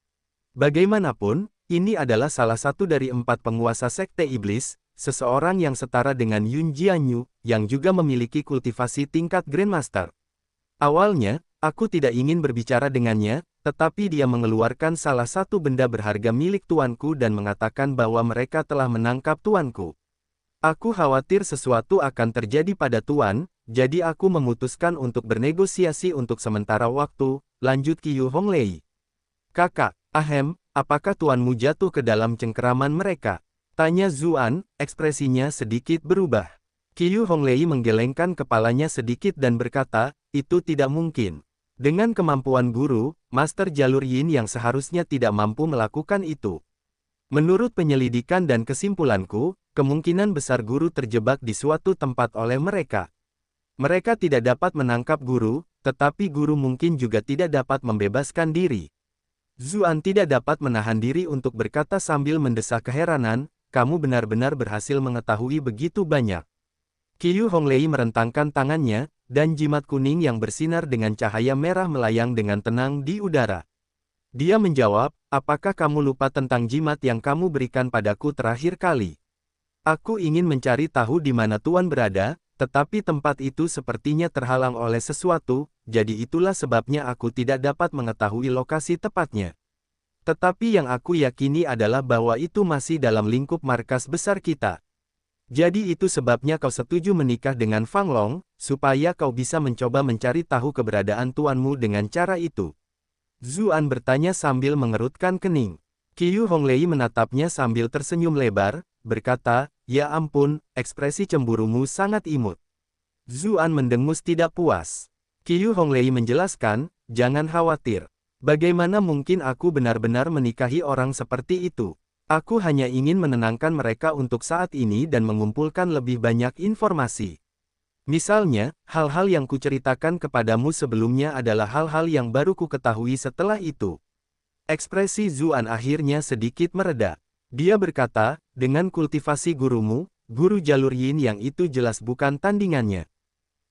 A: Bagaimanapun, ini adalah salah satu dari 4 penguasa sekte iblis, seseorang yang setara dengan Yun Jianyu, yang juga memiliki kultivasi tingkat Grandmaster. Awalnya, aku tidak ingin berbicara dengannya, tetapi dia mengeluarkan salah satu benda berharga milik tuanku dan mengatakan bahwa mereka telah menangkap tuanku. Aku khawatir sesuatu akan terjadi pada tuan, jadi aku memutuskan untuk bernegosiasi untuk sementara waktu, lanjut Qiu Honglei. Kakak, apakah tuanmu jatuh ke dalam cengkeraman mereka? Tanya Zuan, ekspresinya sedikit berubah. Qiu Honglei menggelengkan kepalanya sedikit dan berkata, itu tidak mungkin. Dengan kemampuan guru, Master Jalur Yin yang seharusnya tidak mampu melakukan itu. Menurut penyelidikan dan kesimpulanku, kemungkinan besar guru terjebak di suatu tempat oleh mereka. Mereka tidak dapat menangkap guru, tetapi guru mungkin juga tidak dapat membebaskan diri. Zuan tidak dapat menahan diri untuk berkata sambil mendesah keheranan, kamu benar-benar berhasil mengetahui begitu banyak. Qiu Honglei merentangkan tangannya, dan jimat kuning yang bersinar dengan cahaya merah melayang dengan tenang di udara. Dia menjawab, apakah kamu lupa tentang jimat yang kamu berikan padaku terakhir kali? Aku ingin mencari tahu di mana tuan berada, tetapi tempat itu sepertinya terhalang oleh sesuatu, jadi itulah sebabnya aku tidak dapat mengetahui lokasi tepatnya. Tetapi yang aku yakini adalah bahwa itu masih dalam lingkup markas besar kita. Jadi itu sebabnya kau setuju menikah dengan Fang Long, supaya kau bisa mencoba mencari tahu keberadaan tuanmu dengan cara itu. Zuan bertanya sambil mengerutkan kening. Qiu Honglei menatapnya sambil tersenyum lebar, berkata, ya ampun, ekspresi cemburumu sangat imut. Zuan mendengus tidak puas. Qiu Honglei menjelaskan, jangan khawatir. Bagaimana mungkin aku benar-benar menikahi orang seperti itu? Aku hanya ingin menenangkan mereka untuk saat ini dan mengumpulkan lebih banyak informasi. Misalnya, hal-hal yang kuceritakan kepadamu sebelumnya adalah hal-hal yang baru ku ketahui setelah itu. Ekspresi Zuan akhirnya sedikit mereda. Dia berkata, dengan kultivasi gurumu, guru jalur yin yang itu jelas bukan tandingannya.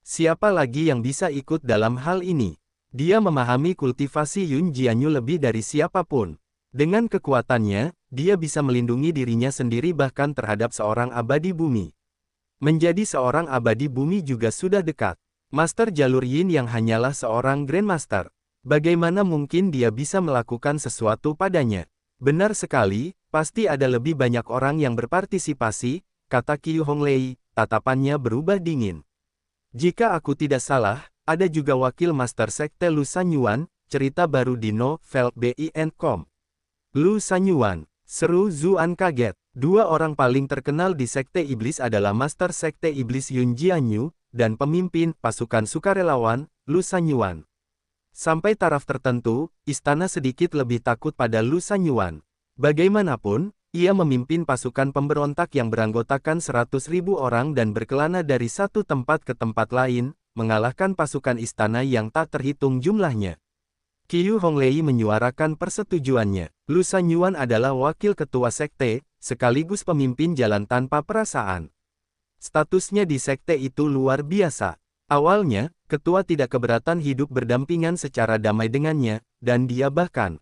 A: Siapa lagi yang bisa ikut dalam hal ini? Dia memahami kultivasi Yun Jianyu lebih dari siapapun. Dengan kekuatannya, dia bisa melindungi dirinya sendiri bahkan terhadap seorang abadi bumi. Menjadi seorang abadi bumi juga sudah dekat. Master Jalur Yin yang hanyalah seorang Grandmaster. Bagaimana mungkin dia bisa melakukan sesuatu padanya? Benar sekali, pasti ada lebih banyak orang yang berpartisipasi, kata Qiu Honglei, tatapannya berubah dingin. Jika aku tidak salah, ada juga wakil Master Sekte Lu Sanyuan, cerita baru di novel BIN.com. Lu Sanyuan, seru Zuan kaget. Dua orang paling terkenal di Sekte Iblis adalah Master Sekte Iblis Yun Jianyu, dan pemimpin pasukan sukarelawan, Lu Sanyuan. Sampai taraf tertentu, istana sedikit lebih takut pada Lu Sanyuan. Bagaimanapun, ia memimpin pasukan pemberontak yang beranggotakan 100.000 orang dan berkelana dari satu tempat ke tempat lain, mengalahkan pasukan istana yang tak terhitung jumlahnya. Qiu Honglei menyuarakan persetujuannya. Lu Sanyuan adalah wakil ketua sekte, sekaligus pemimpin jalan tanpa perasaan. Statusnya di sekte itu luar biasa. Awalnya, ketua tidak keberatan hidup berdampingan secara damai dengannya, dan dia bahkan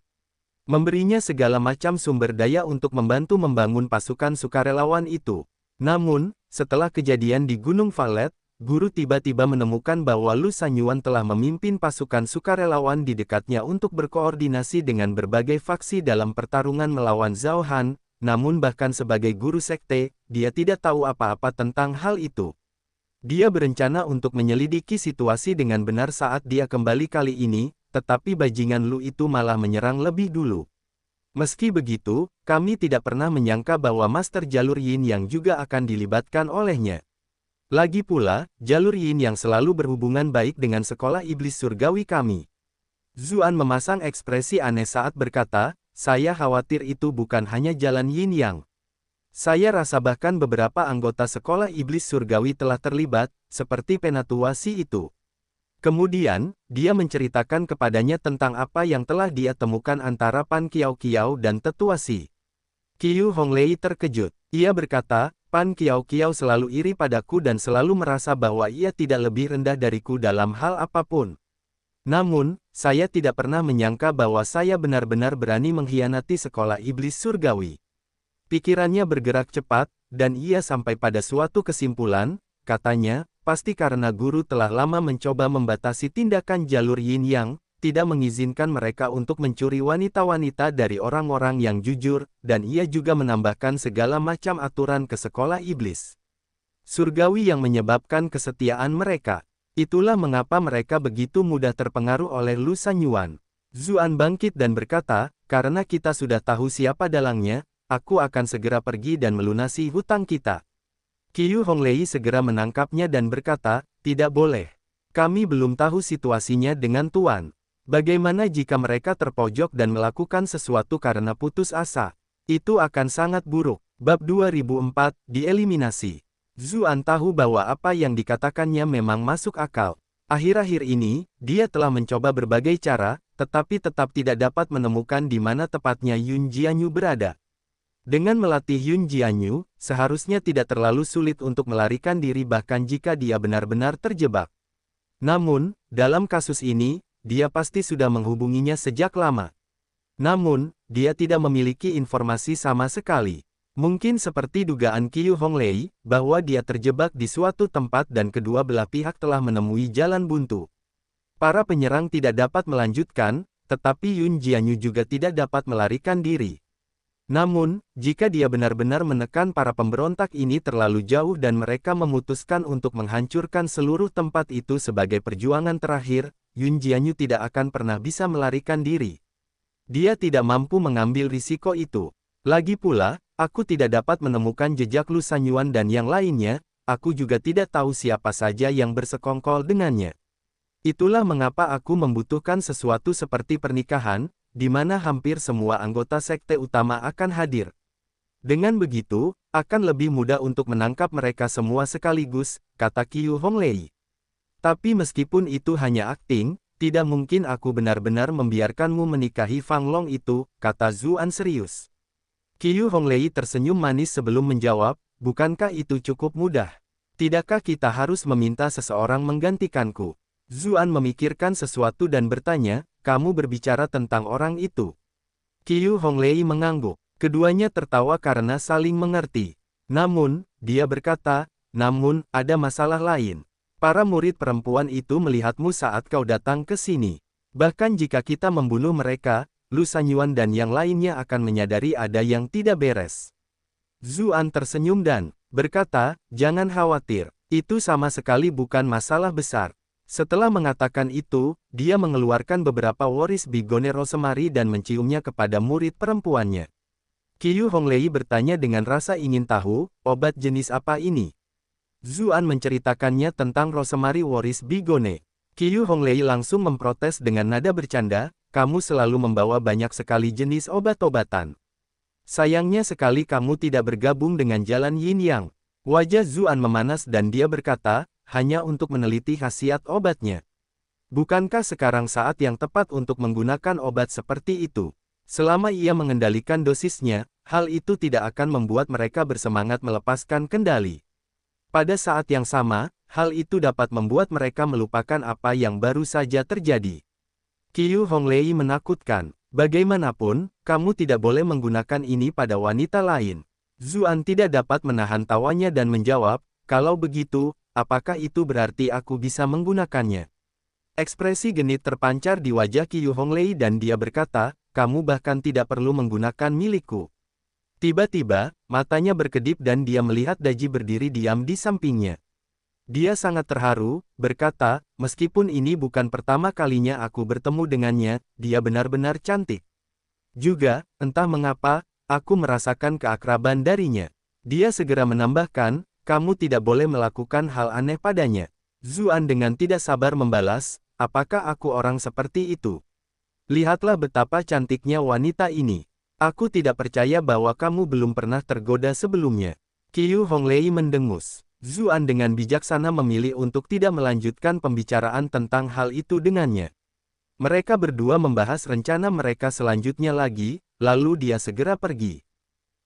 A: memberinya segala macam sumber daya untuk membantu membangun pasukan sukarelawan itu. Namun, setelah kejadian di Gunung Valet, guru tiba-tiba menemukan bahwa Lu Sanyuan telah memimpin pasukan sukarelawan di dekatnya untuk berkoordinasi dengan berbagai faksi dalam pertarungan melawan Zhao Han, namun bahkan sebagai guru sekte, dia tidak tahu apa-apa tentang hal itu. Dia berencana untuk menyelidiki situasi dengan benar saat dia kembali kali ini, tetapi bajingan Lu itu malah menyerang lebih dulu. Meski begitu, kami tidak pernah menyangka bahwa Master Jalur Yin yang juga akan dilibatkan olehnya. Lagi pula, Jalur Yin yang selalu berhubungan baik dengan sekolah iblis surgawi kami. Zuan memasang ekspresi aneh saat berkata, saya khawatir itu bukan hanya jalan Yin Yang. Saya rasa bahkan beberapa anggota sekolah iblis surgawi telah terlibat, seperti penatua si itu. Kemudian, dia menceritakan kepadanya tentang apa yang telah dia temukan antara Pan Kiao Kiao dan tetua si. Qiu Honglei terkejut. Ia berkata, Pan Kiao Kiao selalu iri padaku dan selalu merasa bahwa ia tidak lebih rendah dariku dalam hal apapun. Namun, saya tidak pernah menyangka bahwa saya benar-benar berani mengkhianati sekolah iblis surgawi. Pikirannya bergerak cepat, dan ia sampai pada suatu kesimpulan, katanya, pasti karena guru telah lama mencoba membatasi tindakan jalur Yin Yang, tidak mengizinkan mereka untuk mencuri wanita-wanita dari orang-orang yang jujur, dan ia juga menambahkan segala macam aturan ke sekolah iblis surgawi yang menyebabkan kesetiaan mereka. Itulah mengapa mereka begitu mudah terpengaruh oleh Lu Sanyuan. Zuan bangkit dan berkata, karena kita sudah tahu siapa dalangnya, aku akan segera pergi dan melunasi hutang kita. Qiu Honglei segera menangkapnya dan berkata, tidak boleh. Kami belum tahu situasinya dengan Tuan. Bagaimana jika mereka terpojok dan melakukan sesuatu karena putus asa? Itu akan sangat buruk. Bab 2004, dieliminasi. Zuan tahu bahwa apa yang dikatakannya memang masuk akal. Akhir-akhir ini, dia telah mencoba berbagai cara, tetapi tetap tidak dapat menemukan di mana tepatnya Yun Jianyu berada. Dengan melatih Yun Jianyu, seharusnya tidak terlalu sulit untuk melarikan diri bahkan jika dia benar-benar terjebak. Namun, dalam kasus ini, dia pasti sudah menghubunginya sejak lama. Namun, dia tidak memiliki informasi sama sekali. Mungkin seperti dugaan Qiu Honglei, bahwa dia terjebak di suatu tempat dan kedua belah pihak telah menemui jalan buntu. Para penyerang tidak dapat melanjutkan, tetapi Yun Jianyu juga tidak dapat melarikan diri. Namun, jika dia benar-benar menekan para pemberontak ini terlalu jauh dan mereka memutuskan untuk menghancurkan seluruh tempat itu sebagai perjuangan terakhir, Yun Jianyu tidak akan pernah bisa melarikan diri. Dia tidak mampu mengambil risiko itu. Lagi pula, aku tidak dapat menemukan jejak Lu Sanyuan dan yang lainnya, aku juga tidak tahu siapa saja yang bersekongkol dengannya. Itulah mengapa aku membutuhkan sesuatu seperti pernikahan, di mana hampir semua anggota sekte utama akan hadir. Dengan begitu, akan lebih mudah untuk menangkap mereka semua sekaligus, kata Qiu Honglei. Tapi meskipun itu hanya akting, tidak mungkin aku benar-benar membiarkanmu menikahi Fang Long itu, kata Zuan serius. Qiu Honglei tersenyum manis sebelum menjawab, bukankah itu cukup mudah? Tidakkah kita harus meminta seseorang menggantikanku? Zuan memikirkan sesuatu dan bertanya, kamu berbicara tentang orang itu. Qiu Honglei mengangguk. Keduanya tertawa karena saling mengerti. Namun, dia berkata, namun, ada masalah lain. Para murid perempuan itu melihatmu saat kau datang ke sini. Bahkan jika kita membunuh mereka, Lu Sanyuan dan yang lainnya akan menyadari ada yang tidak beres. Zuan tersenyum dan berkata, jangan khawatir, itu sama sekali bukan masalah besar. Setelah mengatakan itu, dia mengeluarkan beberapa waris bigone rosemary dan menciumnya kepada murid perempuannya. Qiu Honglei bertanya dengan rasa ingin tahu, obat jenis apa ini? Zuan menceritakannya tentang rosemary waris bigone. Qiu Honglei langsung memprotes dengan nada bercanda, kamu selalu membawa banyak sekali jenis obat-obatan. Sayangnya sekali kamu tidak bergabung dengan jalan Yin Yang. Wajah Zuan memanas dan dia berkata, hanya untuk meneliti khasiat obatnya. Bukankah sekarang saat yang tepat untuk menggunakan obat seperti itu? Selama ia mengendalikan dosisnya, hal itu tidak akan membuat mereka bersemangat melepaskan kendali. Pada saat yang sama, hal itu dapat membuat mereka melupakan apa yang baru saja terjadi. Qiu Honglei menakutkan. Bagaimanapun, kamu tidak boleh menggunakan ini pada wanita lain. Zuan tidak dapat menahan tawanya dan menjawab, kalau begitu, apakah itu berarti aku bisa menggunakannya? Ekspresi genit terpancar di wajah Qiu Honglei dan dia berkata, kamu bahkan tidak perlu menggunakan milikku. Tiba-tiba, matanya berkedip dan dia melihat Daji berdiri diam di sampingnya. Dia sangat terharu, berkata, meskipun ini bukan pertama kalinya aku bertemu dengannya, dia benar-benar cantik. Juga, entah mengapa, aku merasakan keakraban darinya. Dia segera menambahkan, kamu tidak boleh melakukan hal aneh padanya. Zuan dengan tidak sabar membalas, apakah aku orang seperti itu? Lihatlah betapa cantiknya wanita ini. Aku tidak percaya bahwa kamu belum pernah tergoda sebelumnya. Qiu Honglei mendengus. Zuan dengan bijaksana memilih untuk tidak melanjutkan pembicaraan tentang hal itu dengannya. Mereka berdua membahas rencana mereka selanjutnya lagi, lalu dia segera pergi.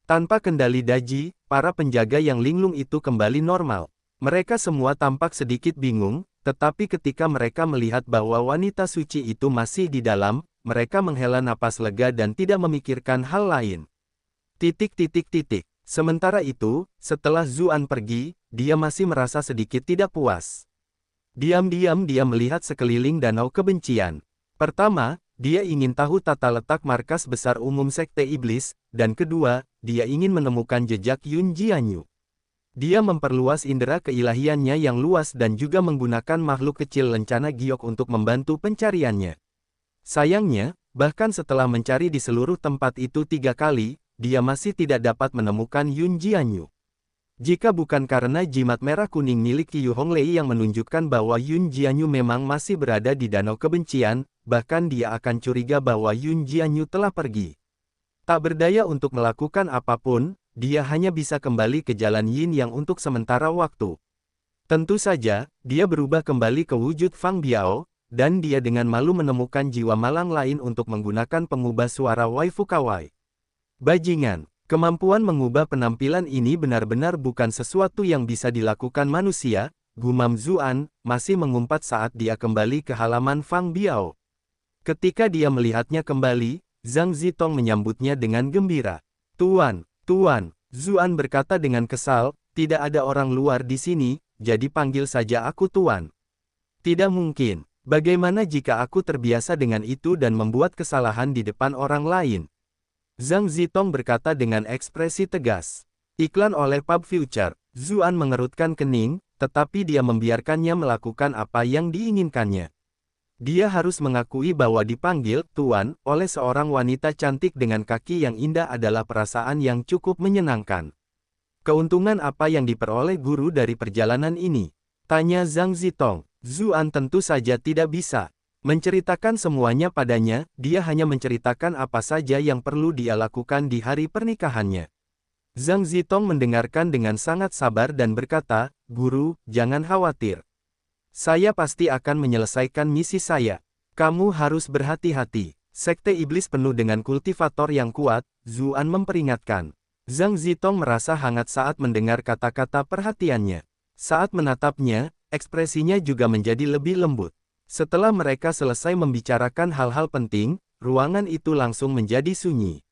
A: Tanpa kendali Daji, para penjaga yang linglung itu kembali normal. Mereka semua tampak sedikit bingung, tetapi ketika mereka melihat bahwa wanita suci itu masih di dalam, mereka menghela napas lega dan tidak memikirkan hal lain. Sementara itu, setelah Zuan pergi, dia masih merasa sedikit tidak puas. Diam-diam dia melihat sekeliling danau kebencian. Pertama, dia ingin tahu tata letak markas besar umum Sekte Iblis, dan kedua, dia ingin menemukan jejak Yun Jianyu. Dia memperluas indera keilahiannya yang luas dan juga menggunakan makhluk kecil lencana giok untuk membantu pencariannya. Sayangnya, bahkan setelah mencari di seluruh tempat itu 3 kali, dia masih tidak dapat menemukan Yun Jianyu. Jika bukan karena jimat merah kuning milik Qiu Honglei yang menunjukkan bahwa Yun Jianyu memang masih berada di danau kebencian, bahkan dia akan curiga bahwa Yun Jianyu telah pergi. Tak berdaya untuk melakukan apapun, dia hanya bisa kembali ke jalan Yin Yang untuk sementara waktu. Tentu saja, dia berubah kembali ke wujud Fang Biao, dan dia dengan malu menemukan jiwa malang lain untuk menggunakan pengubah suara waifu kawaii. Bajingan. Kemampuan mengubah penampilan ini benar-benar bukan sesuatu yang bisa dilakukan manusia, gumam Zuan, masih mengumpat saat dia kembali ke halaman Fang Biao. Ketika dia melihatnya kembali, Zhang Zitong menyambutnya dengan gembira. Tuan, Zuan berkata dengan kesal, tidak ada orang luar di sini, jadi panggil saja aku Tuan. Tidak mungkin, bagaimana jika aku terbiasa dengan itu dan membuat kesalahan di depan orang lain? Zhang Zitong berkata dengan ekspresi tegas. Iklan oleh Pub Future. Zuan mengerutkan kening, tetapi dia membiarkannya melakukan apa yang diinginkannya. Dia harus mengakui bahwa dipanggil Tuan oleh seorang wanita cantik dengan kaki yang indah adalah perasaan yang cukup menyenangkan. Keuntungan apa yang diperoleh guru dari perjalanan ini? Tanya Zhang Zitong. Zuan tentu saja tidak bisa menceritakan semuanya padanya, dia hanya menceritakan apa saja yang perlu dia lakukan di hari pernikahannya. Zhang Zitong mendengarkan dengan sangat sabar dan berkata, Guru, jangan khawatir. Saya pasti akan menyelesaikan misi saya. Kamu harus berhati-hati. Sekte Iblis penuh dengan kultivator yang kuat, Zuan memperingatkan. Zhang Zitong merasa hangat saat mendengar kata-kata perhatiannya. Saat menatapnya, ekspresinya juga menjadi lebih lembut. Setelah mereka selesai membicarakan hal-hal penting, ruangan itu langsung menjadi sunyi.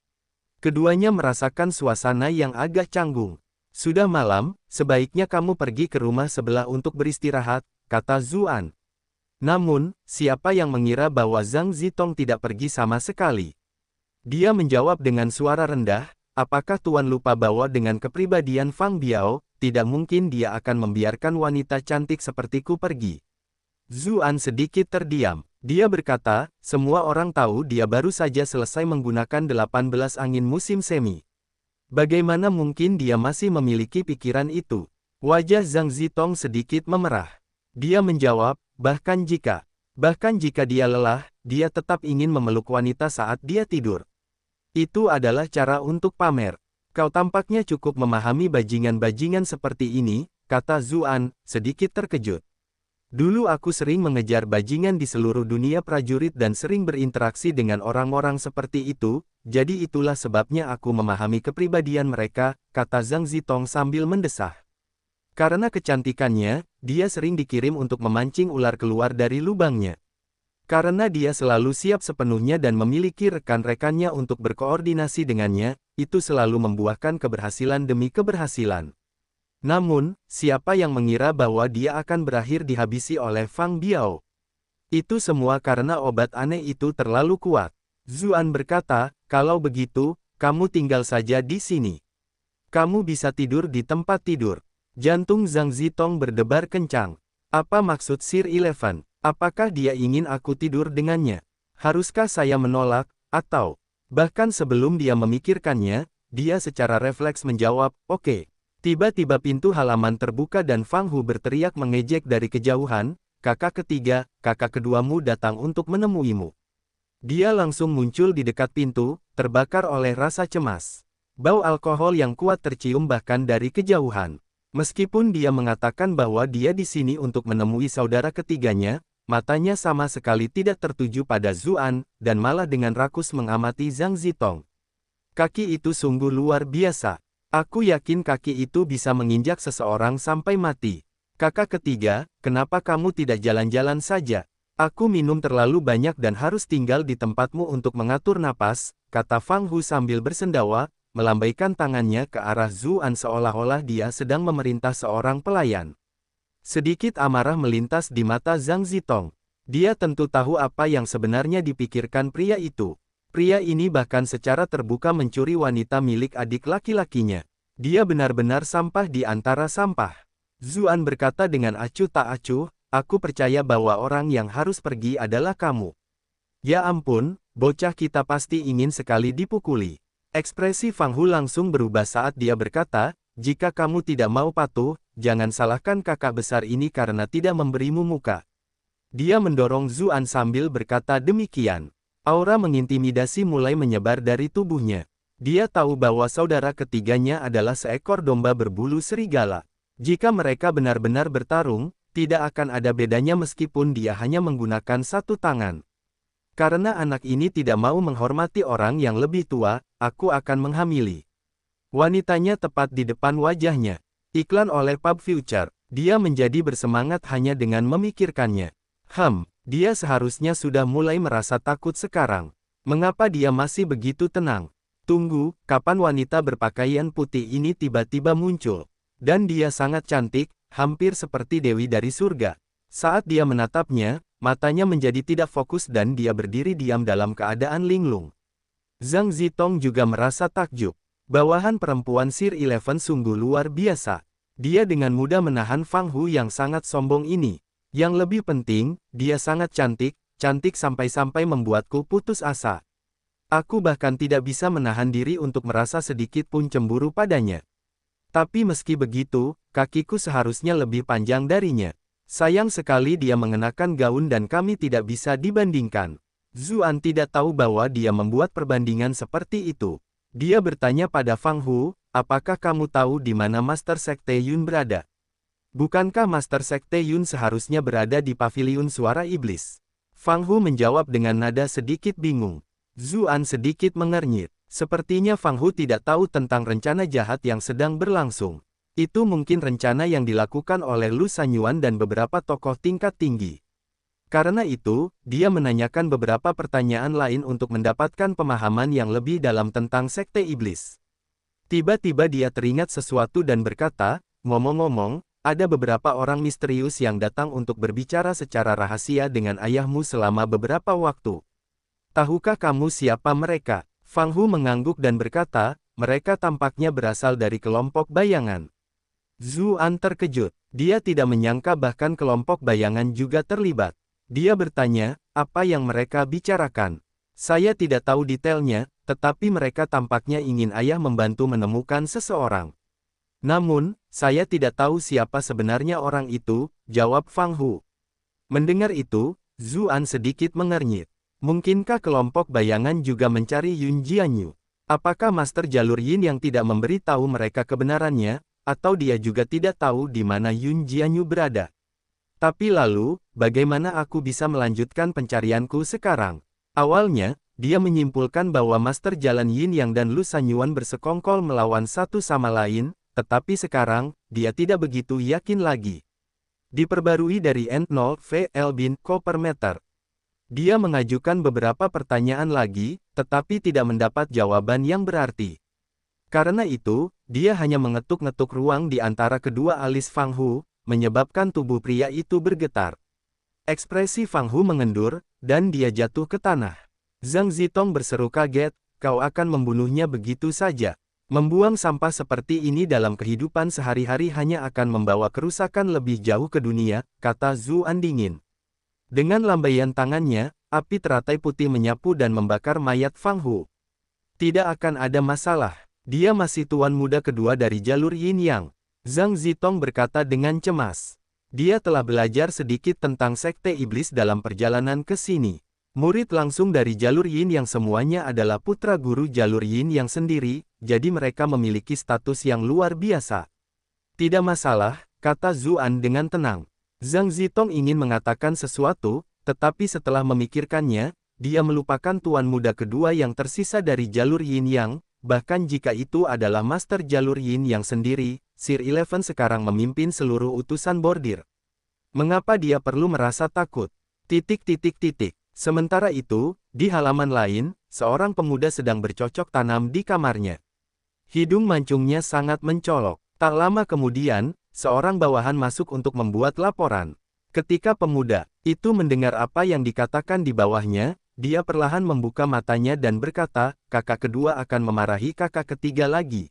A: Keduanya merasakan suasana yang agak canggung. Sudah malam, sebaiknya kamu pergi ke rumah sebelah untuk beristirahat, kata Zuan. Namun, siapa yang mengira bahwa Zhang Zitong tidak pergi sama sekali? Dia menjawab dengan suara rendah, apakah Tuan lupa bahwa dengan kepribadian Fang Biao, tidak mungkin dia akan membiarkan wanita cantik sepertiku pergi. Zuan sedikit terdiam. Dia berkata, semua orang tahu dia baru saja selesai menggunakan 18 angin musim semi. Bagaimana mungkin dia masih memiliki pikiran itu? Wajah Zhang Zitong sedikit memerah. Dia menjawab, bahkan jika dia lelah, dia tetap ingin memeluk wanita saat dia tidur. Itu adalah cara untuk pamer. Kau tampaknya cukup memahami bajingan-bajingan seperti ini, kata Zuan, sedikit terkejut. Dulu aku sering mengejar bajingan di seluruh dunia prajurit dan sering berinteraksi dengan orang-orang seperti itu, jadi itulah sebabnya aku memahami kepribadian mereka, kata Zhang Zitong sambil mendesah. Karena kecantikannya, dia sering dikirim untuk memancing ular keluar dari lubangnya. Karena dia selalu siap sepenuhnya dan memiliki rekan-rekannya untuk berkoordinasi dengannya, itu selalu membuahkan keberhasilan demi keberhasilan. Namun, siapa yang mengira bahwa dia akan berakhir dihabisi oleh Fang Biao? Itu semua karena obat aneh itu terlalu kuat. Zuan berkata, kalau begitu, kamu tinggal saja di sini. Kamu bisa tidur di tempat tidur. Jantung Zhang Zitong berdebar kencang. Apa maksud Sir Eleven? Apakah dia ingin aku tidur dengannya? Haruskah saya menolak, atau... Bahkan sebelum dia memikirkannya, dia secara refleks menjawab, oke. Tiba-tiba pintu halaman terbuka dan Fang Hu berteriak mengejek dari kejauhan, kakak ketiga, kakak keduamu datang untuk menemuimu. Dia langsung muncul di dekat pintu, terbakar oleh rasa cemas. Bau alkohol yang kuat tercium bahkan dari kejauhan. Meskipun dia mengatakan bahwa dia di sini untuk menemui saudara ketiganya, matanya sama sekali tidak tertuju pada Zuan, dan malah dengan rakus mengamati Zhang Zitong. Kaki itu sungguh luar biasa. Aku yakin kaki itu bisa menginjak seseorang sampai mati. Kakak ketiga, kenapa kamu tidak jalan-jalan saja? Aku minum terlalu banyak dan harus tinggal di tempatmu untuk mengatur napas, kata Fang Hu sambil bersendawa, melambaikan tangannya ke arah Zuan seolah-olah dia sedang memerintah seorang pelayan. Sedikit amarah melintas di mata Zhang Zitong. Dia tentu tahu apa yang sebenarnya dipikirkan pria itu. Pria ini bahkan secara terbuka mencuri wanita milik adik laki-lakinya. Dia benar-benar sampah di antara sampah. Zuan berkata dengan acuh tak acuh, aku percaya bahwa orang yang harus pergi adalah kamu. Ya ampun, bocah kita pasti ingin sekali dipukuli. Ekspresi Fang Hu langsung berubah saat dia berkata, jika kamu tidak mau patuh, jangan salahkan kakak besar ini karena tidak memberimu muka. Dia mendorong Zuan sambil berkata demikian. Aura mengintimidasi mulai menyebar dari tubuhnya. Dia tahu bahwa saudara ketiganya adalah seekor domba berbulu serigala. Jika mereka benar-benar bertarung, tidak akan ada bedanya meskipun dia hanya menggunakan satu tangan. Karena anak ini tidak mau menghormati orang yang lebih tua, aku akan menghamili. Wanitanya tepat di depan wajahnya. Iklan oleh Pub Future. Dia menjadi bersemangat hanya dengan memikirkannya. Dia seharusnya sudah mulai merasa takut sekarang. Mengapa dia masih begitu tenang? Tunggu, kapan wanita berpakaian putih ini tiba-tiba muncul? Dan dia sangat cantik, hampir seperti dewi dari surga. Saat dia menatapnya, matanya menjadi tidak fokus dan dia berdiri diam dalam keadaan linglung. Zhang Zitong juga merasa takjub. Bawahan perempuan Sir Eleven sungguh luar biasa. Dia dengan mudah menahan Fang Hu yang sangat sombong ini. Yang lebih penting, dia sangat cantik, cantik sampai-sampai membuatku putus asa. Aku bahkan tidak bisa menahan diri untuk merasa sedikit pun cemburu padanya. Tapi meski begitu, kakiku seharusnya lebih panjang darinya. Sayang sekali dia mengenakan gaun dan kami tidak bisa dibandingkan. Zuan tidak tahu bahwa dia membuat perbandingan seperti itu. Dia bertanya pada Fang Hu, apakah kamu tahu di mana Master Sekte Yun berada? Bukankah Master Sekte Yun seharusnya berada di Paviliun Suara Iblis? Fang Hu menjawab dengan nada sedikit bingung. Zuan sedikit mengernyit. Sepertinya Fang Hu tidak tahu tentang rencana jahat yang sedang berlangsung. Itu mungkin rencana yang dilakukan oleh Lu Sanyuan dan beberapa tokoh tingkat tinggi. Karena itu, dia menanyakan beberapa pertanyaan lain untuk mendapatkan pemahaman yang lebih dalam tentang Sekte Iblis. Tiba-tiba dia teringat sesuatu dan berkata, ngomong-ngomong, ada beberapa orang misterius yang datang untuk berbicara secara rahasia dengan ayahmu selama beberapa waktu. Tahukah kamu siapa mereka? Fang Hu mengangguk dan berkata, mereka tampaknya berasal dari kelompok bayangan. Zuan terkejut. Dia tidak menyangka bahkan kelompok bayangan juga terlibat. Dia bertanya, apa yang mereka bicarakan? Saya tidak tahu detailnya, tetapi mereka tampaknya ingin ayah membantu menemukan seseorang. Namun, saya tidak tahu siapa sebenarnya orang itu, jawab Fang Hu. Mendengar itu, Zuan sedikit mengernyit. Mungkinkah kelompok bayangan juga mencari Yun Jianyu? Apakah Master Jalur Yin yang tidak memberi tahu mereka kebenarannya, atau dia juga tidak tahu di mana Yun Jianyu berada? Tapi lalu, bagaimana aku bisa melanjutkan pencarianku sekarang? Awalnya, dia menyimpulkan bahwa Master Jalan Yin Yang dan Lu Sanyuan bersekongkol melawan satu sama lain, tetapi sekarang, dia tidak begitu yakin lagi. Diperbarui dari N0 VL bin Ko per meter. Dia mengajukan beberapa pertanyaan lagi, tetapi tidak mendapat jawaban yang berarti. Karena itu, dia hanya mengetuk-ngetuk ruang di antara kedua alis Fang Hu, menyebabkan tubuh pria itu bergetar. Ekspresi Fang Hu mengendur, dan dia jatuh ke tanah. Zhang Zitong berseru kaget, kau akan membunuhnya begitu saja. Membuang sampah seperti ini dalam kehidupan sehari-hari hanya akan membawa kerusakan lebih jauh ke dunia, kata Zuan dingin. Dengan lambaian tangannya, api teratai putih menyapu dan membakar mayat Fang Hu. Tidak akan ada masalah. Dia masih tuan muda kedua dari jalur Yin Yang. Zhang Zitong berkata dengan cemas. Dia telah belajar sedikit tentang sekte iblis dalam perjalanan ke sini. Murid langsung dari jalur Yin Yang semuanya adalah putra guru jalur Yin Yang sendiri, jadi mereka memiliki status yang luar biasa. Tidak masalah, kata Zuan dengan tenang. Zhang Zitong ingin mengatakan sesuatu, tetapi setelah memikirkannya, dia melupakan tuan muda kedua yang tersisa dari jalur Yin Yang. Bahkan jika itu adalah Master Jalur Yin Yang sendiri, Sir Eleven sekarang memimpin seluruh utusan bordir. Mengapa dia perlu merasa takut? Sementara itu, di halaman lain, seorang pemuda sedang bercocok tanam di kamarnya. Hidung mancungnya sangat mencolok. Tak lama kemudian, seorang bawahan masuk untuk membuat laporan. Ketika pemuda itu mendengar apa yang dikatakan di bawahnya, dia perlahan membuka matanya dan berkata, kakak kedua akan memarahi kakak ketiga lagi.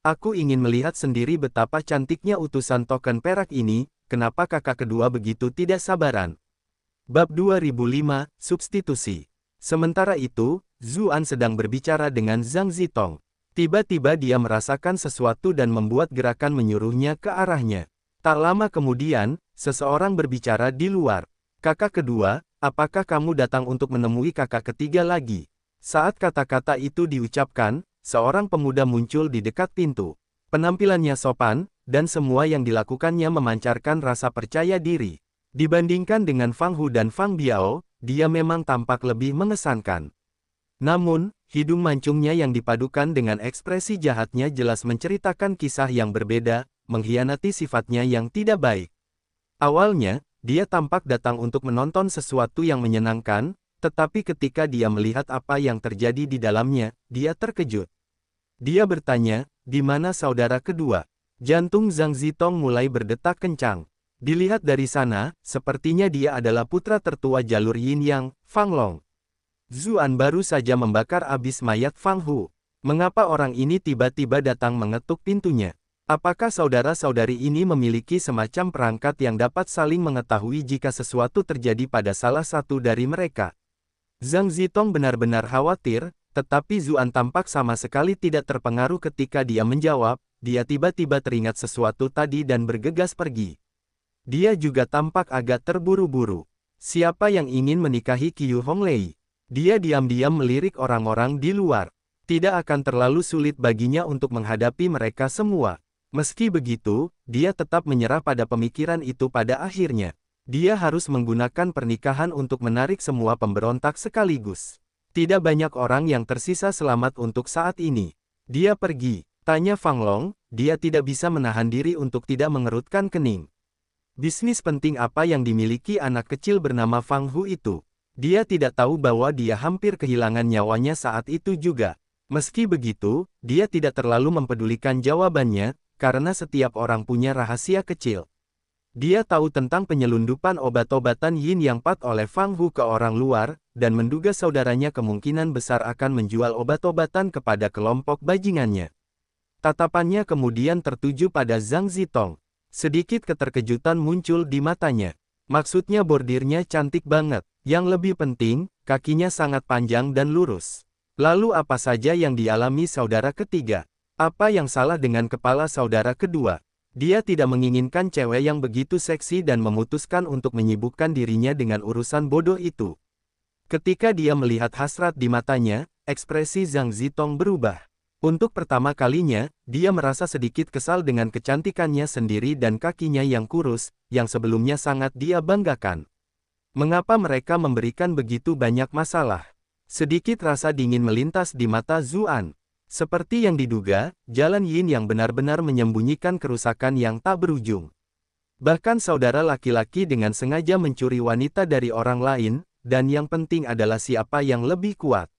A: Aku ingin melihat sendiri betapa cantiknya utusan token perak ini, kenapa kakak kedua begitu tidak sabaran. Bab 2005, Substitusi. Sementara itu, Zuan sedang berbicara dengan Zhang Zitong. Tiba-tiba dia merasakan sesuatu dan membuat gerakan menyuruhnya ke arahnya. Tak lama kemudian, seseorang berbicara di luar. Kakak kedua, apakah kamu datang untuk menemui kakak ketiga lagi? Saat kata-kata itu diucapkan, seorang pemuda muncul di dekat pintu. Penampilannya sopan, dan semua yang dilakukannya memancarkan rasa percaya diri. Dibandingkan dengan Fang Hu dan Fang Biao, dia memang tampak lebih mengesankan. Namun, hidung mancungnya yang dipadukan dengan ekspresi jahatnya jelas menceritakan kisah yang berbeda, mengkhianati sifatnya yang tidak baik. Awalnya, dia tampak datang untuk menonton sesuatu yang menyenangkan, tetapi ketika dia melihat apa yang terjadi di dalamnya, dia terkejut. Dia bertanya, di mana saudara kedua? Jantung Zhang Zitong mulai berdetak kencang. Dilihat dari sana, sepertinya dia adalah putra tertua jalur Yin Yang, Fang Long. Zuan baru saja membakar abis mayat Fang Hu. Mengapa orang ini tiba-tiba datang mengetuk pintunya? Apakah saudara-saudari ini memiliki semacam perangkat yang dapat saling mengetahui jika sesuatu terjadi pada salah satu dari mereka? Zhang Zitong benar-benar khawatir, tetapi Zuan tampak sama sekali tidak terpengaruh ketika dia menjawab, dia tiba-tiba teringat sesuatu tadi dan bergegas pergi. Dia juga tampak agak terburu-buru. Siapa yang ingin menikahi Qiu Honglei? Dia diam-diam melirik orang-orang di luar. Tidak akan terlalu sulit baginya untuk menghadapi mereka semua. Meski begitu, dia tetap menyerah pada pemikiran itu pada akhirnya. Dia harus menggunakan pernikahan untuk menarik semua pemberontak sekaligus. Tidak banyak orang yang tersisa selamat untuk saat ini. Dia pergi, tanya Fang Long, dia tidak bisa menahan diri untuk tidak mengerutkan kening. Bisnis penting apa yang dimiliki anak kecil bernama Fang Hu itu? Dia tidak tahu bahwa dia hampir kehilangan nyawanya saat itu juga. Meski begitu, dia tidak terlalu mempedulikan jawabannya, karena setiap orang punya rahasia kecil. Dia tahu tentang penyelundupan obat-obatan Yin Yang Pat oleh Fang Hu ke orang luar, dan menduga saudaranya kemungkinan besar akan menjual obat-obatan kepada kelompok bajingannya. Tatapannya kemudian tertuju pada Zhang Zitong. Sedikit keterkejutan muncul di matanya. Maksudnya bordirnya cantik banget. Yang lebih penting, kakinya sangat panjang dan lurus. Lalu apa saja yang dialami saudara ketiga? Apa yang salah dengan kepala saudara kedua? Dia tidak menginginkan cewek yang begitu seksi dan memutuskan untuk menyibukkan dirinya dengan urusan bodoh itu. Ketika dia melihat hasrat di matanya, ekspresi Zhang Zitong berubah. Untuk pertama kalinya, dia merasa sedikit kesal dengan kecantikannya sendiri dan kakinya yang kurus, yang sebelumnya sangat dia banggakan. Mengapa mereka memberikan begitu banyak masalah? Sedikit rasa dingin melintas di mata Zuan. Seperti yang diduga, jalan Yin yang benar-benar menyembunyikan kerusakan yang tak berujung. Bahkan saudara laki-laki dengan sengaja mencuri wanita dari orang lain, dan yang penting adalah siapa yang lebih kuat.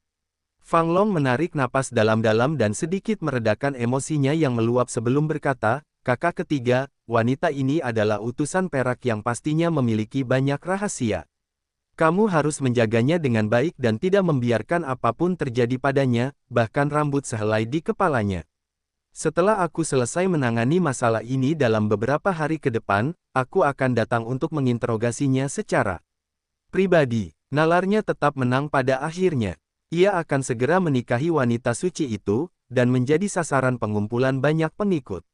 A: Fang Long menarik napas dalam-dalam dan sedikit meredakan emosinya yang meluap sebelum berkata, "Kakak ketiga, wanita ini adalah utusan perak yang pastinya memiliki banyak rahasia. Kamu harus menjaganya dengan baik dan tidak membiarkan apapun terjadi padanya, bahkan rambut sehelai di kepalanya. Setelah aku selesai menangani masalah ini dalam beberapa hari ke depan, aku akan datang untuk menginterogasinya secara pribadi." Nalarnya tetap menang pada akhirnya. Ia akan segera menikahi wanita suci itu, dan menjadi sasaran pengumpulan banyak pengikut.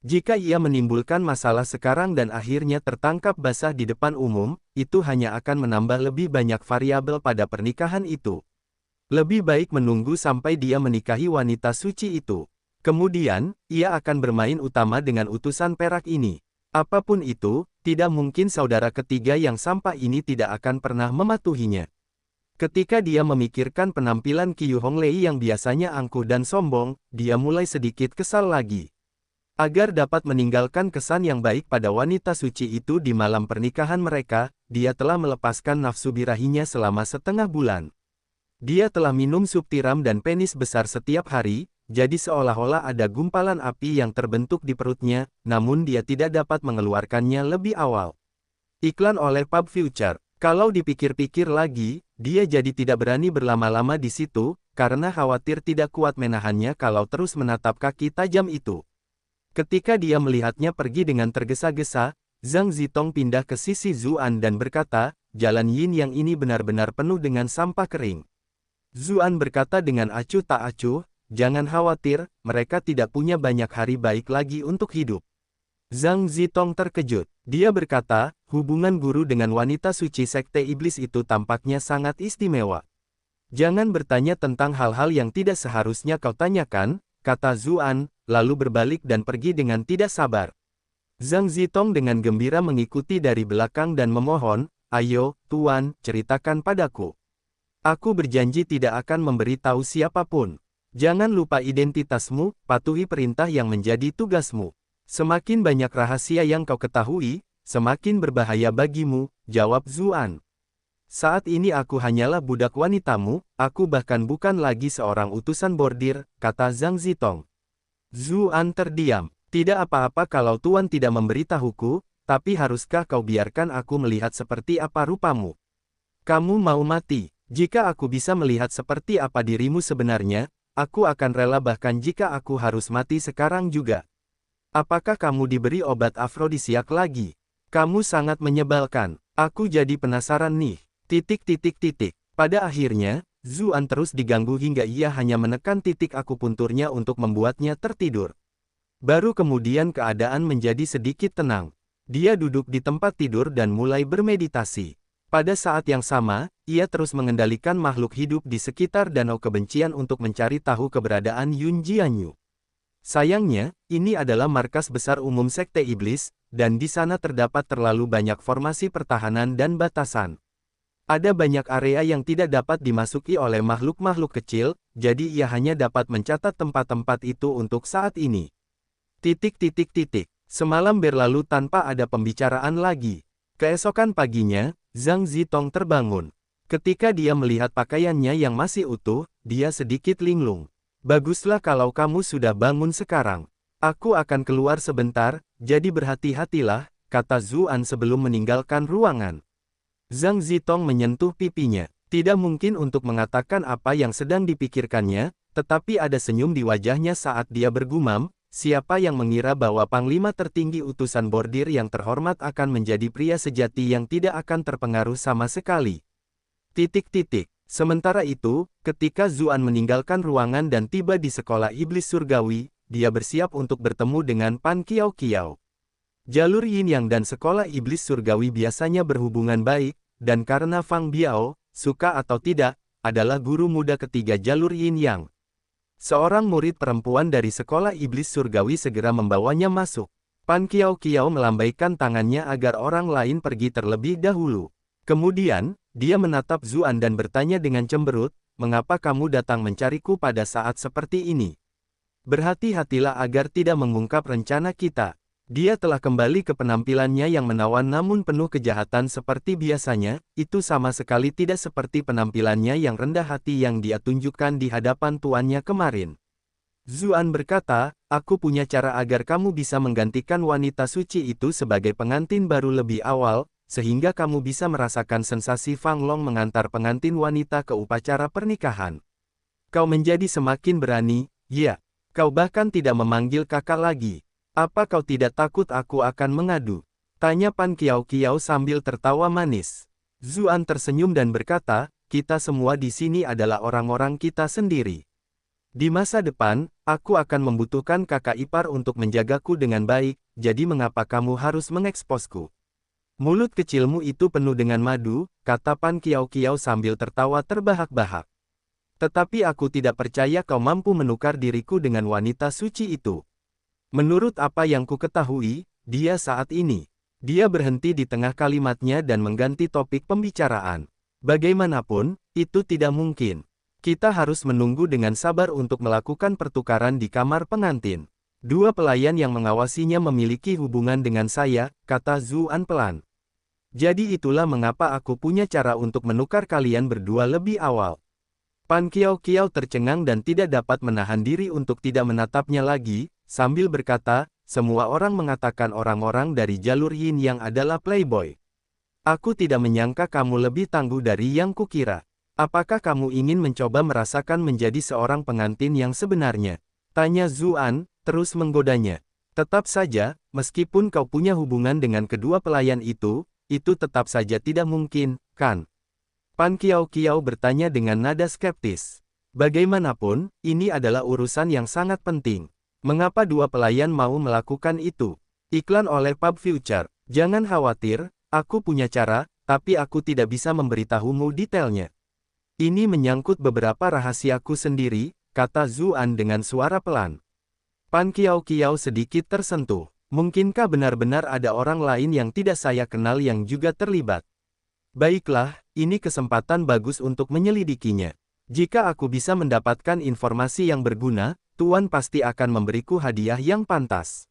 A: Jika ia menimbulkan masalah sekarang dan akhirnya tertangkap basah di depan umum, itu hanya akan menambah lebih banyak variabel pada pernikahan itu. Lebih baik menunggu sampai dia menikahi wanita suci itu. Kemudian, ia akan bermain utama dengan utusan perak ini. Apapun itu, tidak mungkin saudara ketiga yang sampah ini tidak akan pernah mematuhinya. Ketika dia memikirkan penampilan Qiu Honglei yang biasanya angkuh dan sombong, dia mulai sedikit kesal lagi. Agar dapat meninggalkan kesan yang baik pada wanita suci itu di malam pernikahan mereka, dia telah melepaskan nafsu birahinya selama setengah bulan. Dia telah minum sup tiram dan penis besar setiap hari, jadi seolah-olah ada gumpalan api yang terbentuk di perutnya, namun dia tidak dapat mengeluarkannya lebih awal. Iklan oleh Pub Future. Kalau dipikir-pikir lagi, dia jadi tidak berani berlama-lama di situ, karena khawatir tidak kuat menahannya kalau terus menatap kaki tajam itu. Ketika dia melihatnya pergi dengan tergesa-gesa, Zhang Zitong pindah ke sisi Zuan dan berkata, "Jalan Yin yang ini benar-benar penuh dengan sampah kering." Zuan berkata dengan acuh tak acuh, "Jangan khawatir, mereka tidak punya banyak hari baik lagi untuk hidup." Zhang Zitong terkejut. Dia berkata, "Hubungan guru dengan wanita suci sekte iblis itu tampaknya sangat istimewa. Jangan bertanya tentang hal-hal yang tidak seharusnya kau tanyakan," kata Zuan, lalu berbalik dan pergi dengan tidak sabar. Zhang Zitong dengan gembira mengikuti dari belakang dan memohon, "Ayo, Tuan, ceritakan padaku. Aku berjanji tidak akan memberitahu siapapun. Jangan lupa identitasmu, patuhi perintah yang menjadi tugasmu. Semakin banyak rahasia yang kau ketahui, semakin berbahaya bagimu," jawab Zuan. "Saat ini aku hanyalah budak wanitamu, aku bahkan bukan lagi seorang utusan bordir," kata Zhang Zitong. Zuan terdiam. "Tidak apa-apa kalau Tuan tidak memberitahuku, tapi haruskah kau biarkan aku melihat seperti apa rupamu? Kamu mau mati? Jika aku bisa melihat seperti apa dirimu sebenarnya, aku akan rela bahkan jika aku harus mati sekarang juga. Apakah kamu diberi obat afrodisiak lagi? Kamu sangat menyebalkan. Aku jadi penasaran nih. Pada akhirnya, Zuan terus diganggu hingga ia hanya menekan titik akupunturnya untuk membuatnya tertidur. Baru kemudian keadaan menjadi sedikit tenang. Dia duduk di tempat tidur dan mulai bermeditasi. Pada saat yang sama, ia terus mengendalikan makhluk hidup di sekitar danau kebencian untuk mencari tahu keberadaan Yun Jianyu. Sayangnya, ini adalah markas besar umum sekte iblis, dan di sana terdapat terlalu banyak formasi pertahanan dan batasan. Ada banyak area yang tidak dapat dimasuki oleh makhluk-makhluk kecil, jadi ia hanya dapat mencatat tempat-tempat itu untuk saat ini. Semalam berlalu tanpa ada pembicaraan lagi. Keesokan paginya, Zhang Zitong terbangun. Ketika dia melihat pakaiannya yang masih utuh, dia sedikit linglung. "Baguslah kalau kamu sudah bangun sekarang. Aku akan keluar sebentar, jadi berhati-hatilah, kata Zuan sebelum meninggalkan ruangan. Zhang Zitong menyentuh pipinya. Tidak mungkin untuk mengatakan apa yang sedang dipikirkannya, tetapi ada senyum di wajahnya saat dia bergumam, siapa yang mengira bahwa Panglima tertinggi utusan bordir yang terhormat akan menjadi pria sejati yang tidak akan terpengaruh sama sekali. Sementara itu, ketika Zuan meninggalkan ruangan dan tiba di sekolah iblis surgawi, dia bersiap untuk bertemu dengan Pan Kiao Kiao. Jalur Yin Yang dan sekolah iblis surgawi biasanya berhubungan baik, dan karena Fang Biao, suka atau tidak, adalah guru muda ketiga jalur Yin Yang. Seorang murid perempuan dari sekolah iblis surgawi segera membawanya masuk. Pan Kiao Kiao melambaikan tangannya agar orang lain pergi terlebih dahulu. Kemudian, dia menatap Zuan dan bertanya dengan cemberut, mengapa kamu datang mencariku pada saat seperti ini? Berhati-hatilah agar tidak mengungkap rencana kita. Dia telah kembali ke penampilannya yang menawan namun penuh kejahatan seperti biasanya, itu sama sekali tidak seperti penampilannya yang rendah hati yang dia tunjukkan di hadapan tuannya kemarin. Zuan berkata, aku punya cara agar kamu bisa menggantikan wanita suci itu sebagai pengantin baru lebih awal, sehingga kamu bisa merasakan sensasi Fang Long mengantar pengantin wanita ke upacara pernikahan. Kau menjadi semakin berani, ya. Kau bahkan tidak memanggil kakak lagi. Apa kau tidak takut aku akan mengadu? Tanya Pan Kiao Kiao sambil tertawa manis. Zuan tersenyum dan berkata, kita semua di sini adalah orang-orang kita sendiri. Di masa depan, aku akan membutuhkan kakak ipar untuk menjagaku dengan baik, jadi mengapa kamu harus mengeksposku? Mulut kecilmu itu penuh dengan madu, kata Pan Kiao Kiao sambil tertawa terbahak-bahak. Tetapi aku tidak percaya kau mampu menukar diriku dengan wanita suci itu. Menurut apa yang ku ketahui, dia saat ini. Dia berhenti di tengah kalimatnya dan mengganti topik pembicaraan. Bagaimanapun, itu tidak mungkin. Kita harus menunggu dengan sabar untuk melakukan pertukaran di kamar pengantin. Dua pelayan yang mengawasinya memiliki hubungan dengan saya, kata Zuan pelan. Jadi itulah mengapa aku punya cara untuk menukar kalian berdua lebih awal. Pan Kiao Kiao tercengang dan tidak dapat menahan diri untuk tidak menatapnya lagi, sambil berkata, semua orang mengatakan orang-orang dari jalur Yin Yang adalah playboy. Aku tidak menyangka kamu lebih tangguh dari yang kukira. Apakah kamu ingin mencoba merasakan menjadi seorang pengantin yang sebenarnya? Tanya Zuan, terus menggodanya. Tetap saja, meskipun kau punya hubungan dengan kedua pelayan itu tetap saja tidak mungkin, kan? Pan Kiao Kiao bertanya dengan nada skeptis. Bagaimanapun, ini adalah urusan yang sangat penting. Mengapa dua pelayan mau melakukan itu? Iklan oleh Pub Future. Jangan khawatir, aku punya cara, tapi aku tidak bisa memberitahumu detailnya. Ini menyangkut beberapa rahasiaku sendiri, kata Zuan dengan suara pelan. Pan Kiao Kiao sedikit tersentuh. Mungkinkah benar-benar ada orang lain yang tidak saya kenal yang juga terlibat? Baiklah, ini kesempatan bagus untuk menyelidikinya. Jika aku bisa mendapatkan informasi yang berguna, Tuan pasti akan memberiku hadiah yang pantas.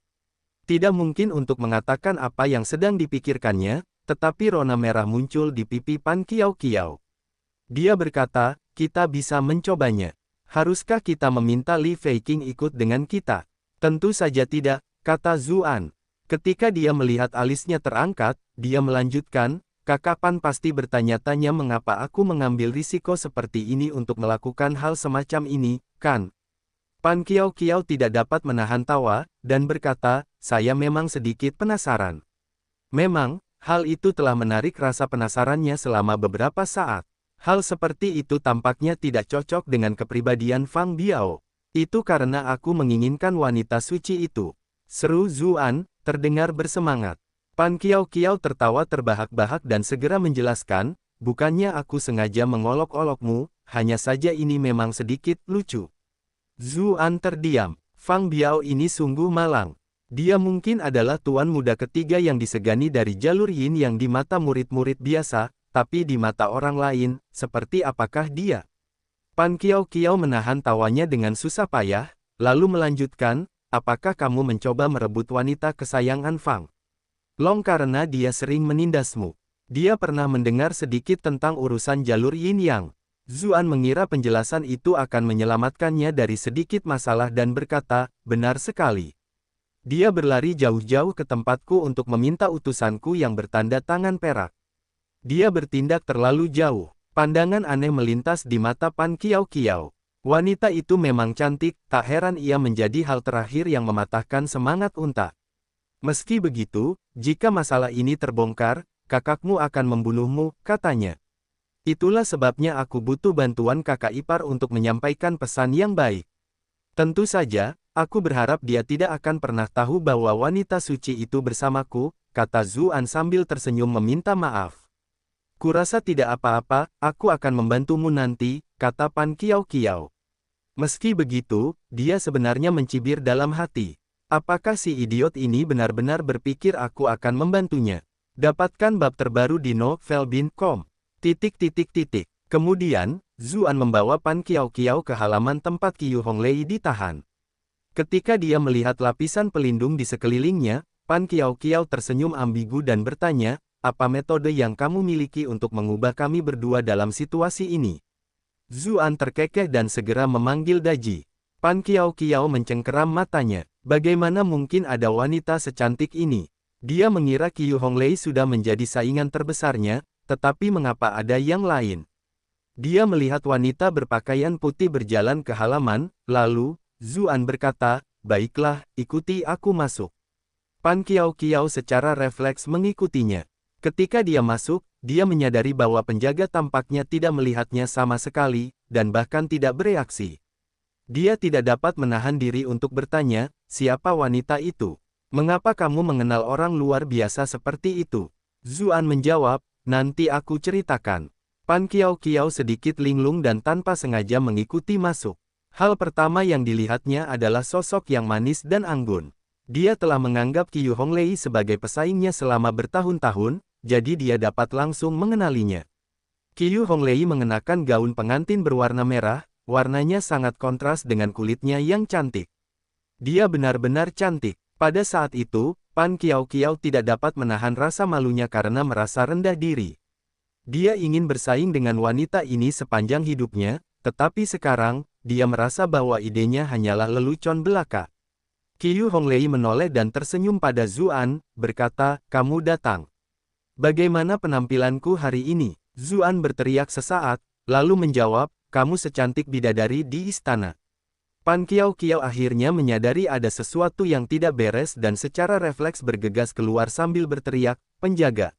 A: Tidak mungkin untuk mengatakan apa yang sedang dipikirkannya, tetapi rona merah muncul di pipi Pan Kiao Kiao. Dia berkata, kita bisa mencobanya. Haruskah kita meminta Li Feiqing ikut dengan kita? Tentu saja tidak, kata Zuan. Ketika dia melihat alisnya terangkat, dia melanjutkan, kakak Pan pasti bertanya-tanya mengapa aku mengambil risiko seperti ini untuk melakukan hal semacam ini, kan? Pan Kiao Kiao tidak dapat menahan tawa, dan berkata, saya memang sedikit penasaran. Memang, hal itu telah menarik rasa penasarannya selama beberapa saat. Hal seperti itu tampaknya tidak cocok dengan kepribadian Fang Biao. Itu karena aku menginginkan wanita suci itu. Seru Zuan, terdengar bersemangat. Pan Kiao Kiao tertawa terbahak-bahak dan segera menjelaskan, bukannya aku sengaja mengolok-olokmu, hanya saja ini memang sedikit lucu. Zuan terdiam. Fang Biao ini sungguh malang. Dia mungkin adalah tuan muda ketiga yang disegani dari jalur Yin yang di mata murid-murid biasa, tapi di mata orang lain, seperti apakah dia? Pan Kiao Kiao menahan tawanya dengan susah payah, lalu melanjutkan, apakah kamu mencoba merebut wanita kesayangan Fang Long karena dia sering menindasmu? Dia pernah mendengar sedikit tentang urusan jalur Yin Yang. Zuan mengira penjelasan itu akan menyelamatkannya dari sedikit masalah dan berkata, benar sekali. Dia berlari jauh-jauh ke tempatku untuk meminta utusanku yang bertanda tangan perak. Dia bertindak terlalu jauh. Pandangan aneh melintas di mata Pan Kiao Kiao. Wanita itu memang cantik, tak heran ia menjadi hal terakhir yang mematahkan semangat unta. Meski begitu, jika masalah ini terbongkar, kakakmu akan membunuhmu, katanya. Itulah sebabnya aku butuh bantuan kakak ipar untuk menyampaikan pesan yang baik. Tentu saja, aku berharap dia tidak akan pernah tahu bahwa wanita suci itu bersamaku, kata Zuan sambil tersenyum meminta maaf. Kurasa tidak apa-apa, aku akan membantumu nanti, kata Pan Kiao Kiao. Meski begitu, dia sebenarnya mencibir dalam hati. Apakah si idiot ini benar-benar berpikir aku akan membantunya? Dapatkan bab terbaru di novel.com. Kemudian, Zuan membawa Pan Kiao Kiao ke halaman tempat Qiu Honglei ditahan. Ketika dia melihat lapisan pelindung di sekelilingnya, Pan Kiao Kiao tersenyum ambigu dan bertanya, apa metode yang kamu miliki untuk mengubah kami berdua dalam situasi ini? Zuan terkekeh dan segera memanggil Daji. Pan Kiao Kiao mencengkeram matanya. Bagaimana mungkin ada wanita secantik ini? Dia mengira Qiu Honglei sudah menjadi saingan terbesarnya, tetapi mengapa ada yang lain? Dia melihat wanita berpakaian putih berjalan ke halaman, lalu, Zuan berkata, baiklah, ikuti aku masuk. Pan Kiao Kiao secara refleks mengikutinya. Ketika dia masuk, dia menyadari bahwa penjaga tampaknya tidak melihatnya sama sekali, dan bahkan tidak bereaksi. Dia tidak dapat menahan diri untuk bertanya, siapa wanita itu? Mengapa kamu mengenal orang luar biasa seperti itu? Zuan menjawab, nanti aku ceritakan. Pan Kiao Kiao sedikit linglung dan tanpa sengaja mengikuti masuk. Hal pertama yang dilihatnya adalah sosok yang manis dan anggun. Dia telah menganggap Qiu Honglei sebagai pesaingnya selama bertahun-tahun, jadi dia dapat langsung mengenalinya. Qiu Honglei mengenakan gaun pengantin berwarna merah, warnanya sangat kontras dengan kulitnya yang cantik. Dia benar-benar cantik. Pada saat itu, Pan Kiao Kiao tidak dapat menahan rasa malunya karena merasa rendah diri. Dia ingin bersaing dengan wanita ini sepanjang hidupnya, tetapi sekarang, dia merasa bahwa idenya hanyalah lelucon belaka. Qiu Honglei menoleh dan tersenyum pada Zuan, berkata, kamu datang. Bagaimana penampilanku hari ini? Zuan berteriak sesaat, lalu menjawab, kamu secantik bidadari di istana. Pan Kiao Kiao akhirnya menyadari ada sesuatu yang tidak beres dan secara refleks bergegas keluar sambil berteriak, penjaga.